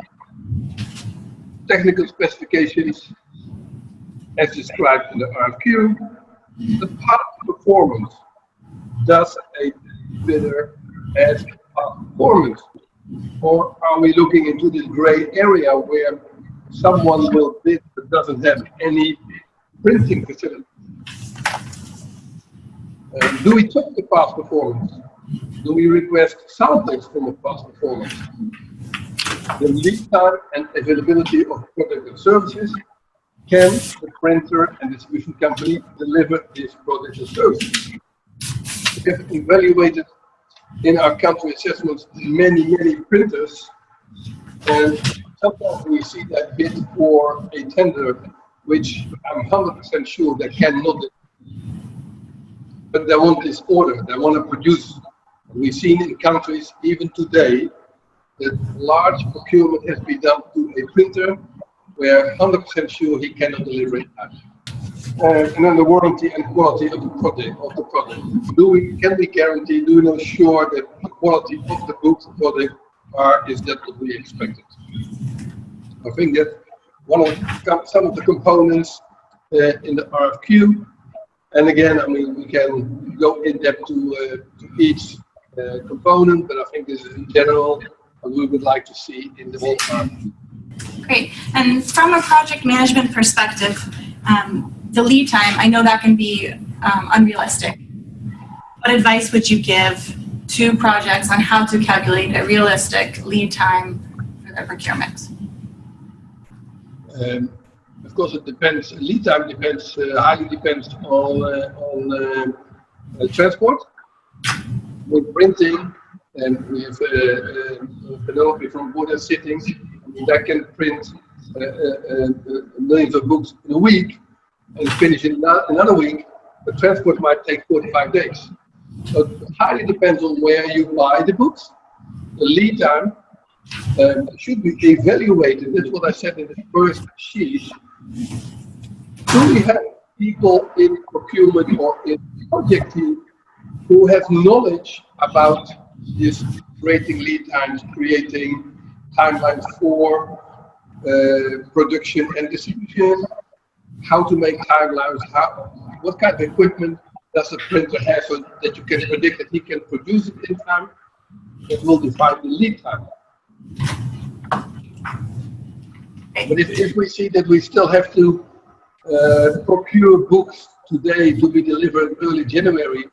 [SPEAKER 7] Technical specifications, as described in the RFQ. The past performance. Does a bidder ask past performance? Or are we looking into this gray area where someone will bid but doesn't have any printing facility? Do we check the past performance? Do we request samples from a past performance? The lead time and availability of products and services. Can the printer and distribution company deliver these products and services? We have evaluated in our country assessments many printers, and sometimes we see that bid for a tender, which I'm 100% sure they cannot do. But they want this order, they want to produce. We've seen in countries, even today, that large procurement has been done to a printer where 100% sure he cannot deliver it out. And then the warranty and quality of the product. Can we guarantee, do we know sure that the quality of the books and product is that what we expected? I think that some of the components in the RFQ, and again, I mean, we can go in depth to each component, but I think this is in general what we would like to see in the whole RFQ.
[SPEAKER 2] Great. And from a project management perspective, the lead time, I know that can be unrealistic. What advice would you give to projects on how to calculate a realistic lead time for their procurement?
[SPEAKER 7] Of course, it depends. Lead time depends, highly depends on transport. With printing, and we have Penelope from Burda sitting, that can print millions of books in a week and finish in another week. The transport might take 45 days. So it highly depends on where you buy the books. The lead time should be evaluated. That's what I said in the first sheet. Do we have people in procurement or in project team who have knowledge about this creating lead times, creating timelines for production and distribution, how to make timelines, what kind of equipment does the printer have so that you can predict that he can produce it in time? That will define the lead time. But if we see that we still have to procure books today to be delivered early January,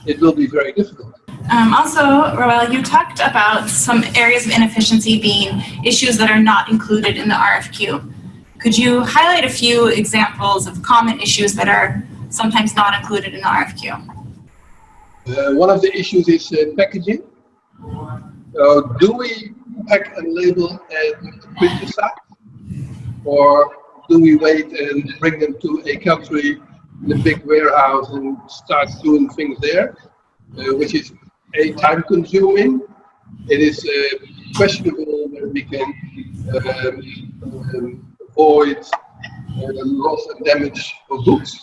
[SPEAKER 7] it will be very difficult.
[SPEAKER 2] Also, Roel, you talked about some areas of inefficiency being issues that are not included in the RFQ. Could you highlight a few examples of common issues that are sometimes not included in the RFQ?
[SPEAKER 7] One of the issues is packaging. Do we pack and label at the printer site, or do we wait and bring them to a country in a big warehouse and start doing things there, which is time consuming. It is questionable that we can avoid loss and damage of books.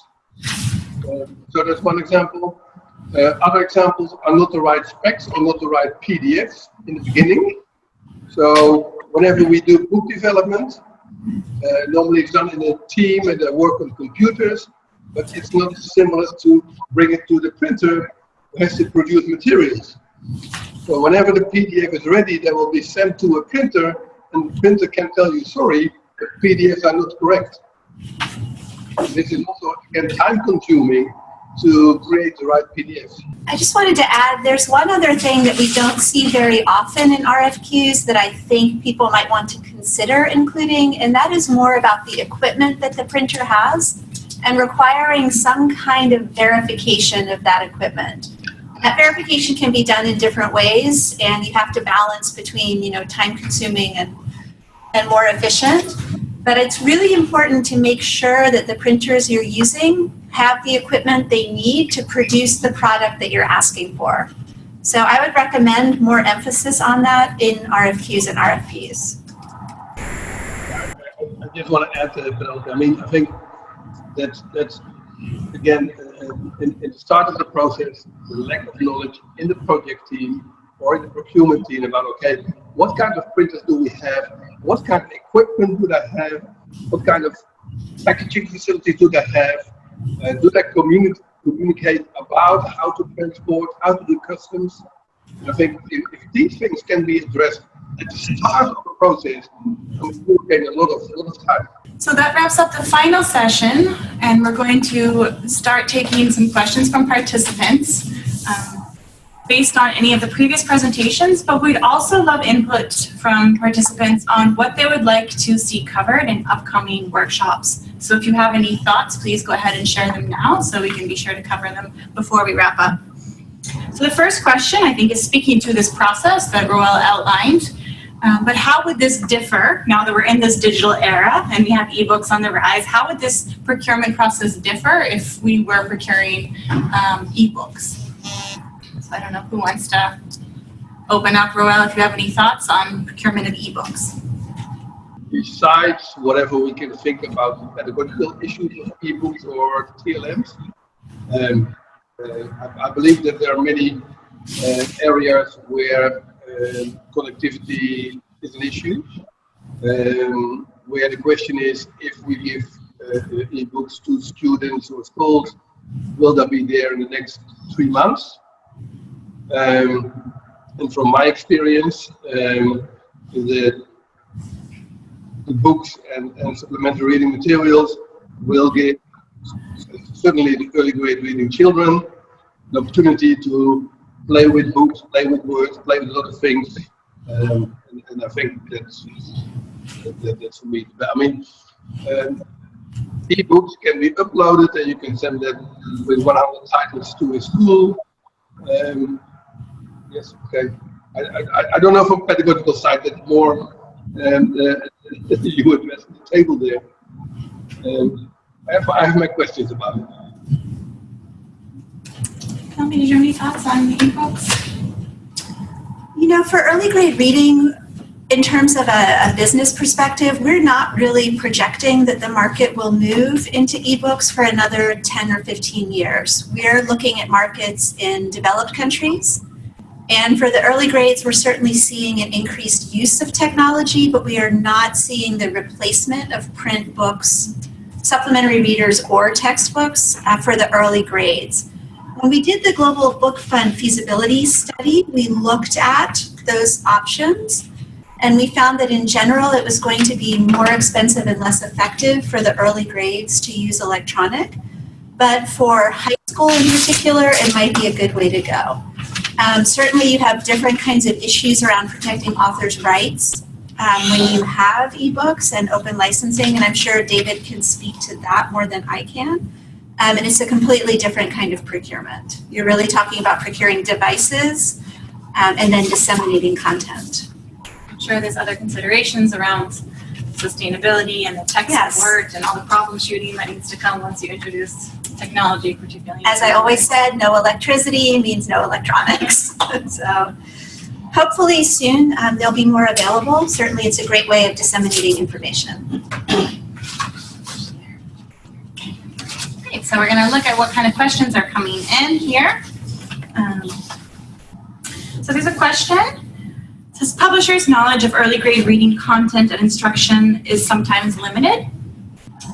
[SPEAKER 7] So that's one example. Other examples are not the right specs or not the right PDFs in the beginning. So whenever we do book development, normally it's done in a team and they work on computers, but it's not similar to bring it to the printer who has to produce materials. So whenever the PDF is ready, that will be sent to a printer, and the printer can tell you, sorry, the PDFs are not correct. This is also, again, time consuming to create the right PDFs.
[SPEAKER 5] I just wanted to add, there's one other thing that we don't see very often in RFQs that I think people might want to consider including, and that is more about the equipment that the printer has and requiring some kind of verification of that equipment. That verification can be done in different ways, and you have to balance between, time consuming and more efficient. But it's really important to make sure that the printers you're using have the equipment they need to produce the product that you're asking for. So I would recommend more emphasis on that in RFQs and RFPs.
[SPEAKER 7] I just want to add to that. I think that's again, in the start of the process, the lack of knowledge in the project team or in the procurement team about, okay, what kind of printers do we have? What kind of equipment do they have? What kind of packaging facilities do they have? Do they communicate about how to transport, how to do customs? And I think if these things can be addressed at the start of the process, we'll gain a lot of time.
[SPEAKER 2] So that wraps up the final session, and we're going to start taking some questions from participants based on any of the previous presentations, but we'd also love input from participants on what they would like to see covered in upcoming workshops. So if you have any thoughts, please go ahead and share them now so we can be sure to cover them before we wrap up. So the first question, I think, is speaking to this process that Roel outlined. But how would this differ now that we're in this digital era and we have ebooks on the rise? How would this procurement process differ if we were procuring ebooks? So I don't know who wants to open up. Roel, if you have any thoughts on procurement of ebooks.
[SPEAKER 7] Besides whatever we can think about the pedagogical issues of ebooks or TLMs, I believe that there are many areas where connectivity is an issue, where the question is, if we give ebooks to students or schools, will they be there in the next 3 months? And from my experience, the books and supplementary reading materials will give certainly the early grade reading children the opportunity to play with books, play with words, play with a lot of things, and I think that's for me. But ebooks can be uploaded, and you can send them with 100 titles to a school. Yes, okay. I don't know from pedagogical side that more you address the table there. I have my questions about it.
[SPEAKER 2] Tell me, did you have any thoughts on ebooks?
[SPEAKER 5] For early grade reading, in terms of a business perspective, we're not really projecting that the market will move into ebooks for another 10 or 15 years. We're looking at markets in developed countries. And for the early grades, we're certainly seeing an increased use of technology, but we are not seeing the replacement of print books, supplementary readers, or textbooks for the early grades. When we did the Global Book Fund feasibility study, we looked at those options. And we found that in general, it was going to be more expensive and less effective for the early grades to use electronic. But for high school in particular, it might be a good way to go. Certainly you have different kinds of issues around protecting authors' rights when you have ebooks and open licensing, and I'm sure David can speak to that more than I can. And it's a completely different kind of procurement. You're really talking about procuring devices and then disseminating content.
[SPEAKER 2] I'm sure there's other considerations around sustainability and the text
[SPEAKER 5] Yes.
[SPEAKER 2] work and all the problem shooting that needs to come once you introduce technology, particularly.
[SPEAKER 5] As I always said, no electricity means no electronics. So hopefully soon they'll be more available. Certainly it's a great way of disseminating information.
[SPEAKER 2] Great, so we're going to look at what kind of questions are coming in here. So there's a question. It says, publishers' knowledge of early grade reading content and instruction is sometimes limited.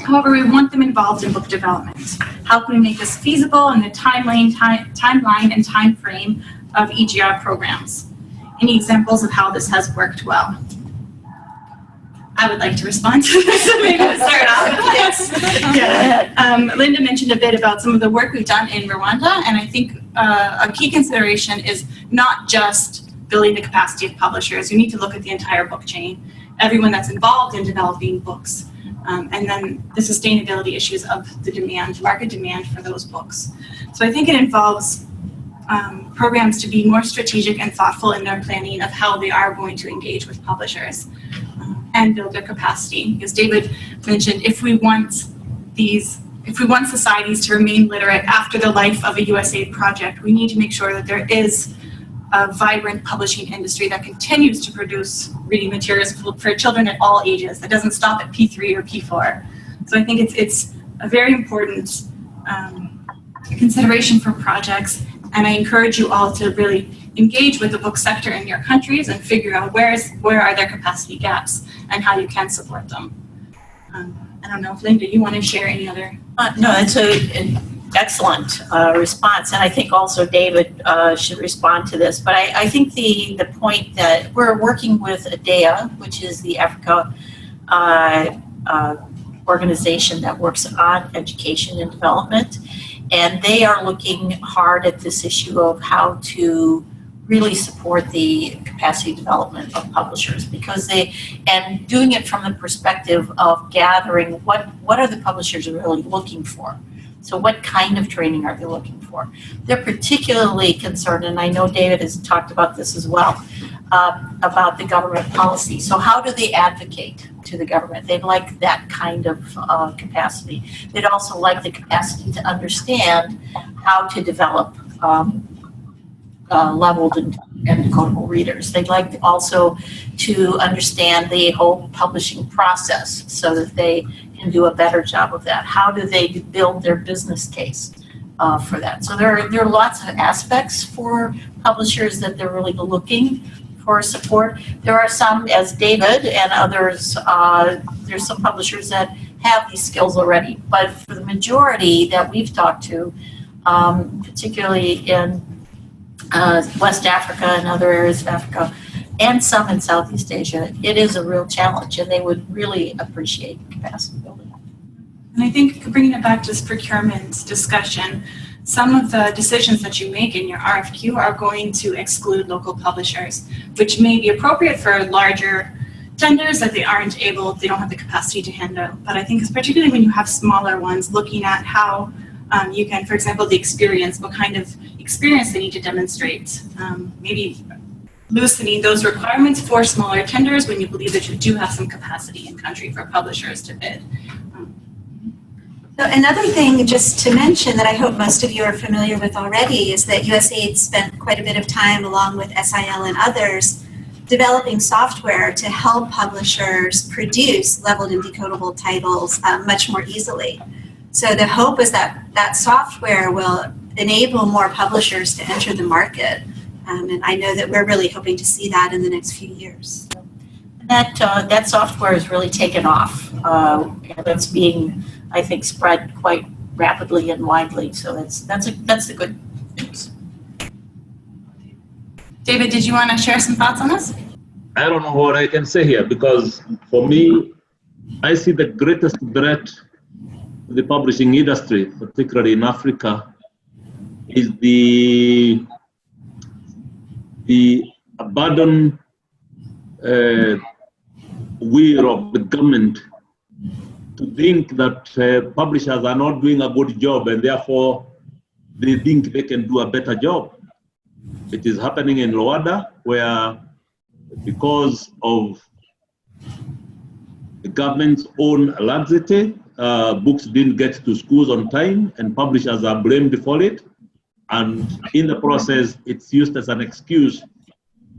[SPEAKER 2] However, we want them involved in book development. How can we make this feasible in the timeline and time frame of EGR programs? Any examples of how this has worked well? I would like to respond to this. Maybe to start off. Yes. Yeah. Linda mentioned a bit about some of the work we've done in Rwanda, and I think a key consideration is not just building the capacity of publishers. You need to look at the entire book chain, everyone that's involved in developing books. And then the sustainability issues of the demand, market demand for those books. So I think it involves programs to be more strategic and thoughtful in their planning of how they are going to engage with publishers and build their capacity. Because David mentioned, if we want societies to remain literate after the life of a USAID project, we need to make sure that there is a vibrant publishing industry that continues to produce reading materials for children at all ages, that doesn't stop at P3 or P4. So I think it's a very important consideration for projects, and I encourage you all to really engage with the book sector in your countries and figure out where are their capacity gaps and how you can support them. I don't know if Linda, you want to share any other?
[SPEAKER 3] No, it's an excellent response, and I think also David should respond to this. But I think the point that we're working with ADEA, which is the Africa organization that works on education and development, and they are looking hard at this issue of how to really support the capacity development of publishers, because and doing it from the perspective of gathering what are the publishers really looking for. So what kind of training are they looking for? They're particularly concerned, and I know David has talked about this as well, about the government policy. So how do they advocate to the government? They'd like that kind of capacity. They'd also like the capacity to understand how to develop leveled and decodable readers. They'd like also to understand the whole publishing process so that they can do a better job of that. How do they build their business case for that? So there are lots of aspects for publishers that they're really looking for support. There are some, as David and others, there's some publishers that have these skills already. But for the majority that we've talked to, particularly in West Africa and other areas of Africa, and some in Southeast Asia, it is a real challenge, and they would really appreciate capacity building.
[SPEAKER 2] And I think bringing it back to this procurement discussion, some of the decisions that you make in your RFQ are going to exclude local publishers, which may be appropriate for larger tenders that they don't have the capacity to handle. But I think it's particularly when you have smaller ones, looking at how you can, for example, the experience, what kind of experience they need to demonstrate, maybe loosening those requirements for smaller tenders when you believe that you do have some capacity in country for publishers to bid.
[SPEAKER 5] So another thing just to mention that I hope most of you are familiar with already is that USAID spent quite a bit of time, along with SIL and others, developing software to help publishers produce leveled and decodable titles much more easily. So the hope is that that software will enable more publishers to enter the market. And I know that we're really hoping to see that in the next few years.
[SPEAKER 3] That software has really taken off. And it's being, I think, spread quite rapidly and widely. So that's the good news.
[SPEAKER 2] David, did you want to share some thoughts on this?
[SPEAKER 4] I don't know what I can say here, because for me, I see the greatest threat to the publishing industry, particularly in Africa, is the abandoned will of the government to think that publishers are not doing a good job, and therefore they think they can do a better job. It is happening in Rwanda, where because of the government's own laxity, books didn't get to schools on time, and publishers are blamed for it. And in the process, it's used as an excuse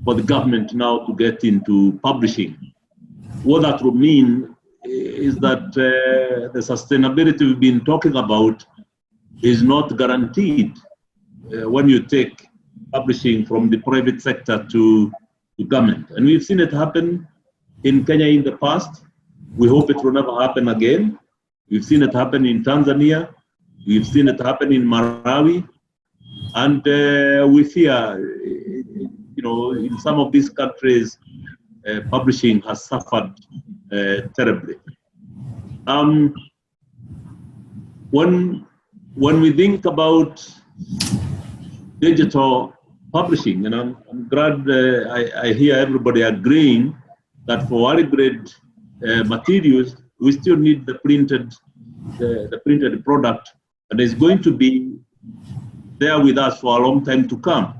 [SPEAKER 4] for the government now to get into publishing. What that will mean is that the sustainability we've been talking about is not guaranteed when you take publishing from the private sector to government. And we've seen it happen in Kenya in the past. We hope it will never happen again. We've seen it happen in Tanzania. We've seen it happen in Malawi. And we fear, in some of these countries, publishing has suffered terribly. When we think about digital publishing, and I'm glad I hear everybody agreeing that for early grade materials, we still need the printed product, and it's going to be there with us for a long time to come.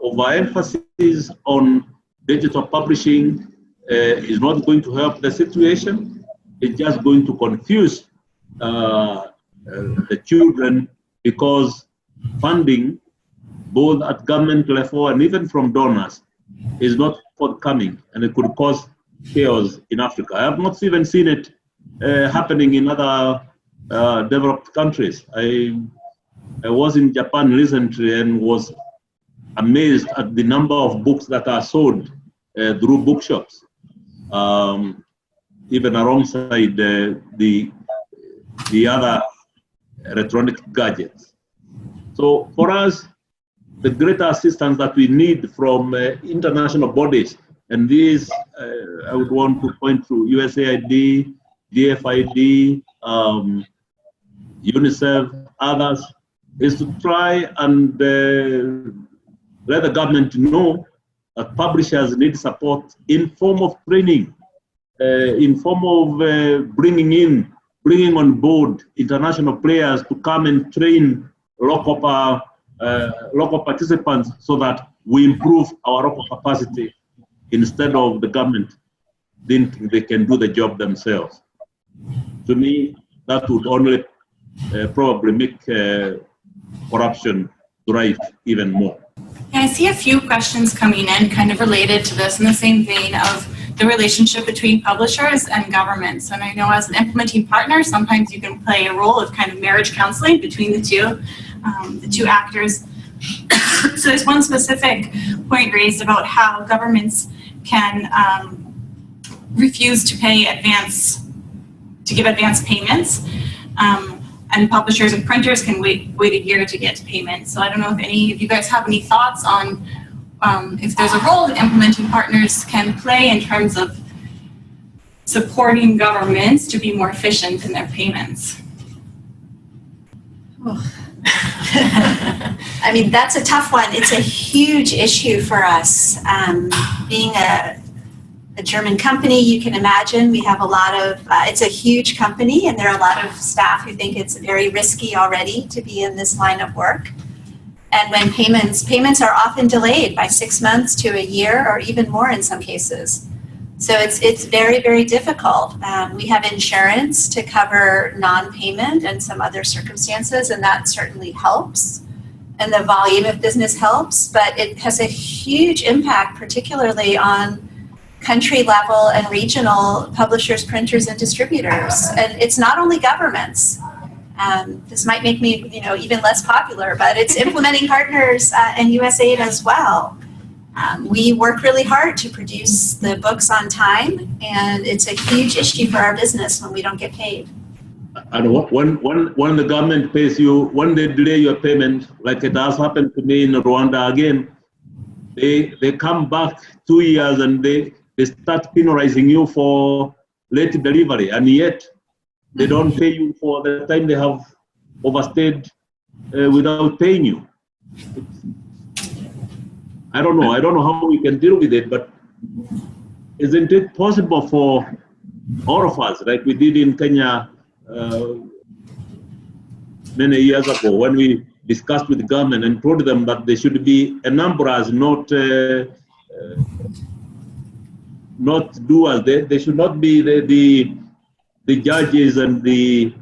[SPEAKER 4] Overemphasis on digital publishing is not going to help the situation. It's just going to confuse the children, because funding, both at government level and even from donors, is not forthcoming, and it could cause chaos in Africa. I have not even seen it happening in other developed countries. I was in Japan recently and was amazed at the number of books that are sold through bookshops, even alongside the other electronic gadgets. So for us, the greater assistance that we need from international bodies, and these I would want to point to USAID, DFID, UNICEF, others, is to try and let the government know that publishers need support in form of training, in form of bringing on board international players to come and train local participants, so that we improve our local capacity instead of the government thinking they can do the job themselves. To me, that would only probably make corruption thrive even more.
[SPEAKER 2] Yeah, I see a few questions coming in kind of related to this in the same vein of the relationship between publishers and governments. And I know as an implementing partner, sometimes you can play a role of kind of marriage counseling between the two actors. So there's one specific point raised about how governments can refuse to give advance payments. And publishers and printers can wait a year to get payment. So I don't know if any of you guys have any thoughts on if there's a role that implementing partners can play in terms of supporting governments to be more efficient in their payments.
[SPEAKER 5] I mean, that's a tough one. It's a huge issue for us. Being a German company, you can imagine we have a lot of, it's a huge company, and there are a lot of staff who think it's very risky already to be in this line of work. And when payments are often delayed by 6 months to a year, or even more in some cases. So it's very, very difficult. We have insurance to cover non-payment and some other circumstances, and that certainly helps. And the volume of business helps, but it has a huge impact, particularly on country level and regional publishers, printers, and distributors. And it's not only governments. This might make me, even less popular, but it's implementing partners and USAID as well. We work really hard to produce the books on time, and it's a huge issue for our business when we don't get paid.
[SPEAKER 4] And when the government pays you, when they delay your payment, like it has happened to me in Rwanda again, they come back 2 years and they start penalizing you for late delivery, and yet they don't pay you for the time they have overstayed without paying you. I don't know how we can deal with it, but isn't it possible for all of us, like we did in Kenya many years ago, when we discussed with the government and told them that they should be enablers, not doers. They should not be the judges and the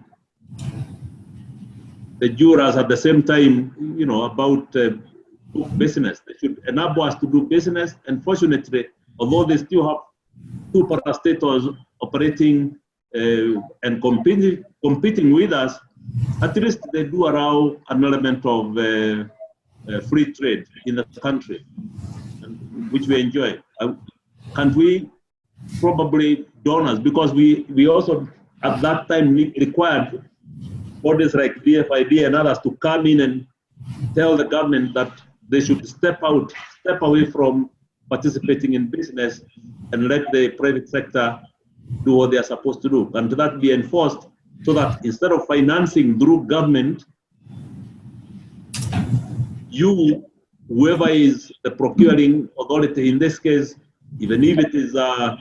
[SPEAKER 4] jurors at the same time, about business. They should enable us to do business. And fortunately, although they still have two parastatals operating and competing with us, at least they do allow an element of free trade in the country, which we enjoy. Can't we probably donors, because we also at that time required bodies like BFID and others to come in and tell the government that they should step away from participating in business and let the private sector do what they are supposed to do, and that be enforced, so that instead of financing through government, whoever is the procuring authority in this case, even if it is a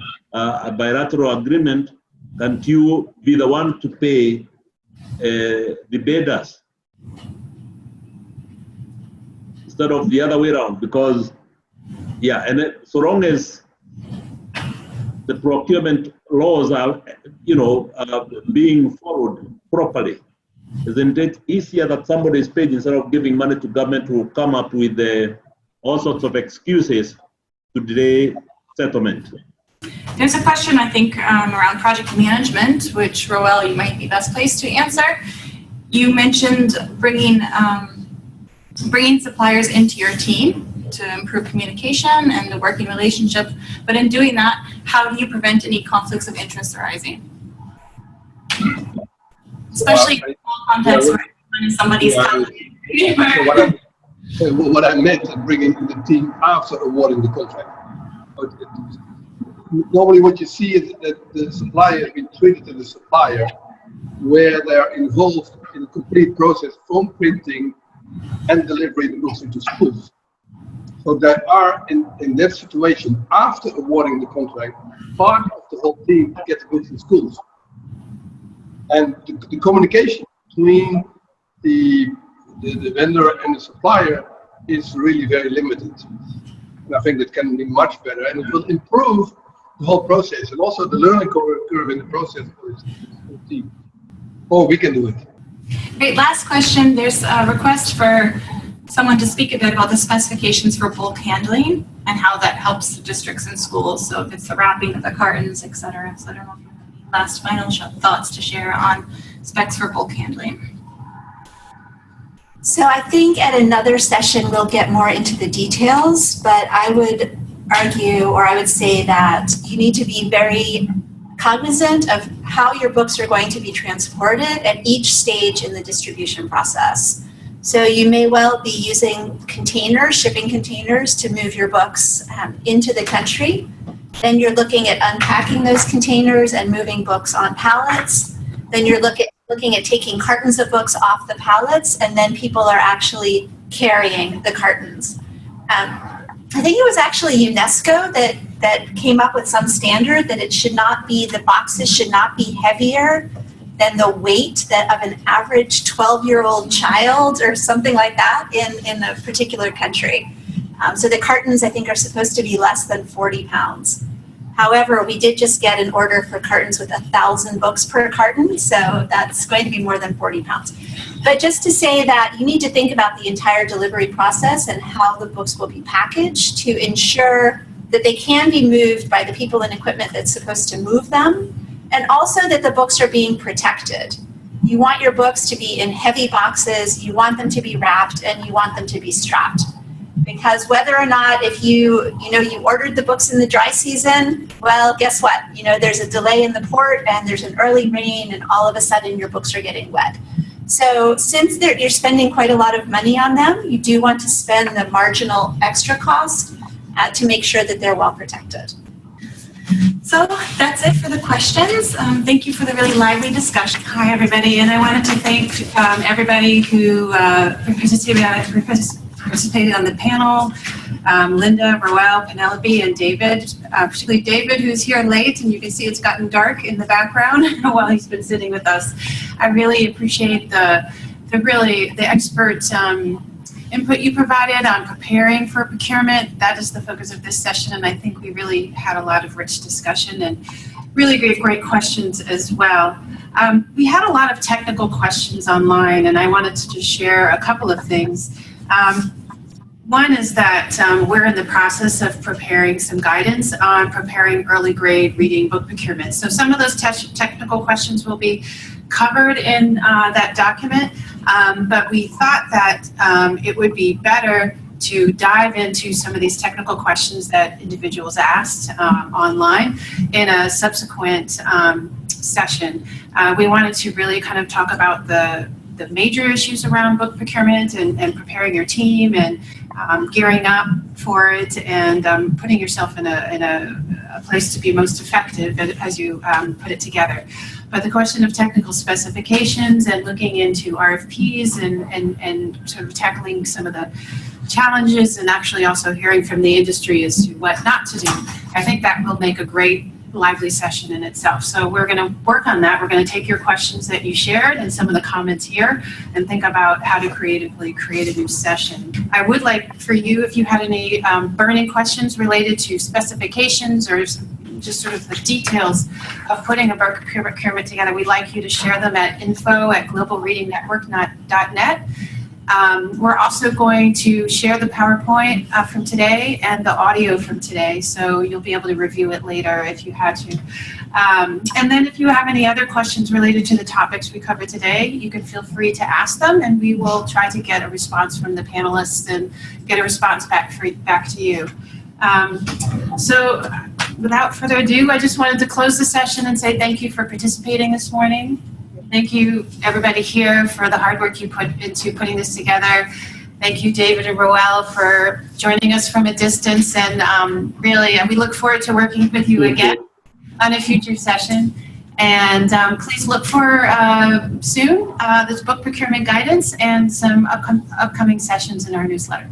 [SPEAKER 4] bilateral agreement, can't you be the one to pay the bidders instead of the other way around? Because, so long as the procurement laws are, being followed properly, isn't it easier that somebody is paid instead of giving money to government who come up with all sorts of excuses to delay settlement?
[SPEAKER 2] There's a question, I think, around project management, which, Roel, you might be best placed to answer. You mentioned bringing suppliers into your team to improve communication and the working relationship, but in doing that, how do you prevent any conflicts of interest arising? Especially in small context where somebody's
[SPEAKER 7] what I meant is bringing the team after awarding the contract. Normally what you see is that the supplier has been treated as a supplier where they are involved in the complete process from printing and delivering the books into schools. So they are in that situation, after awarding the contract, part of the whole team to get the books in schools. And the communication between the vendor and the supplier is really very limited. And I think that can be much better, and it will improve the whole process and also the learning curve in the process for the team. Oh, we can do it.
[SPEAKER 2] Great, last question. There's a request for someone to speak a bit about the specifications for bulk handling and how that helps districts and schools. So if it's the wrapping of the cartons, et cetera. So I don't know if you have any last final thoughts to share on specs for bulk handling.
[SPEAKER 5] So I think at another session we'll get more into the details, but I would argue, or I would say that you need to be very cognizant of how your books are going to be transported at each stage in the distribution process. So you may well be using containers, shipping containers, to move your books into the country. Then you're looking at unpacking those containers and moving books on pallets. Then you're looking at taking cartons of books off the pallets, and then people are actually carrying the cartons. I think it was actually UNESCO that came up with some standard that the boxes should not be heavier than the weight of an average 12-year-old child or something like that in a particular country. So the cartons, I think, are supposed to be less than 40 pounds. However, we did just get an order for cartons with 1,000 books per carton, so that's going to be more than 40 pounds. But just to say that you need to think about the entire delivery process and how the books will be packaged to ensure that they can be moved by the people and equipment that's supposed to move them, and also that the books are being protected. You want your books to be in heavy boxes, you want them to be wrapped, and you want them to be strapped. Because whether or not, if you ordered the books in the dry season, well, guess what? There's a delay in the port and there's an early rain and all of a sudden your books are getting wet. So since you're spending quite a lot of money on them, you do want to spend the marginal extra cost to make sure that they're well protected.
[SPEAKER 9] So that's it for the questions. Thank you for the really lively discussion. Hi, everybody, and I wanted to thank everybody who participated on the panel, Linda, Roel, Penelope, and David, particularly David, who's here late, and you can see it's gotten dark in the background while he's been sitting with us. I really appreciate the expert input you provided on preparing for procurement. That is the focus of this session, and I think we really had a lot of rich discussion and really great questions as well. We had a lot of technical questions online, and I wanted to just share a couple of things. One is that we're in the process of preparing some guidance on preparing early grade reading book procurement. So some of those technical questions will be covered in that document, but we thought that it would be better to dive into some of these technical questions that individuals asked online in a subsequent session. We wanted to really kind of talk about the major issues around book procurement and preparing your team and gearing up for it and putting yourself in a place to be most effective as you put it together. But the question of technical specifications and looking into RFPs and sort of tackling some of the challenges and actually also hearing from the industry as to what not to do, I think that will make a great lively session in itself. So we're going to work on that. We're going to take your questions that you shared and some of the comments here and think about how to creatively create a new session. I would like for you, if you had any burning questions related to specifications or just sort of the details of putting a book procurement together, we'd like you to share them at info@globalreadingnetwork.net. We're also going to share the PowerPoint from today and the audio from today, so you'll be able to review it later if you had to. And then if you have any other questions related to the topics we covered today, you can feel free to ask them, and we will try to get a response from the panelists and get a response back to you. So without further ado, I just wanted to close the session and say thank you for participating this morning. Thank you, everybody here, for the hard work you put into putting this together. Thank you, David and Roel, for joining us from a distance. And really, we look forward to working with you again on a future session. And please look for soon this book procurement guidance and some upcoming sessions in our newsletter.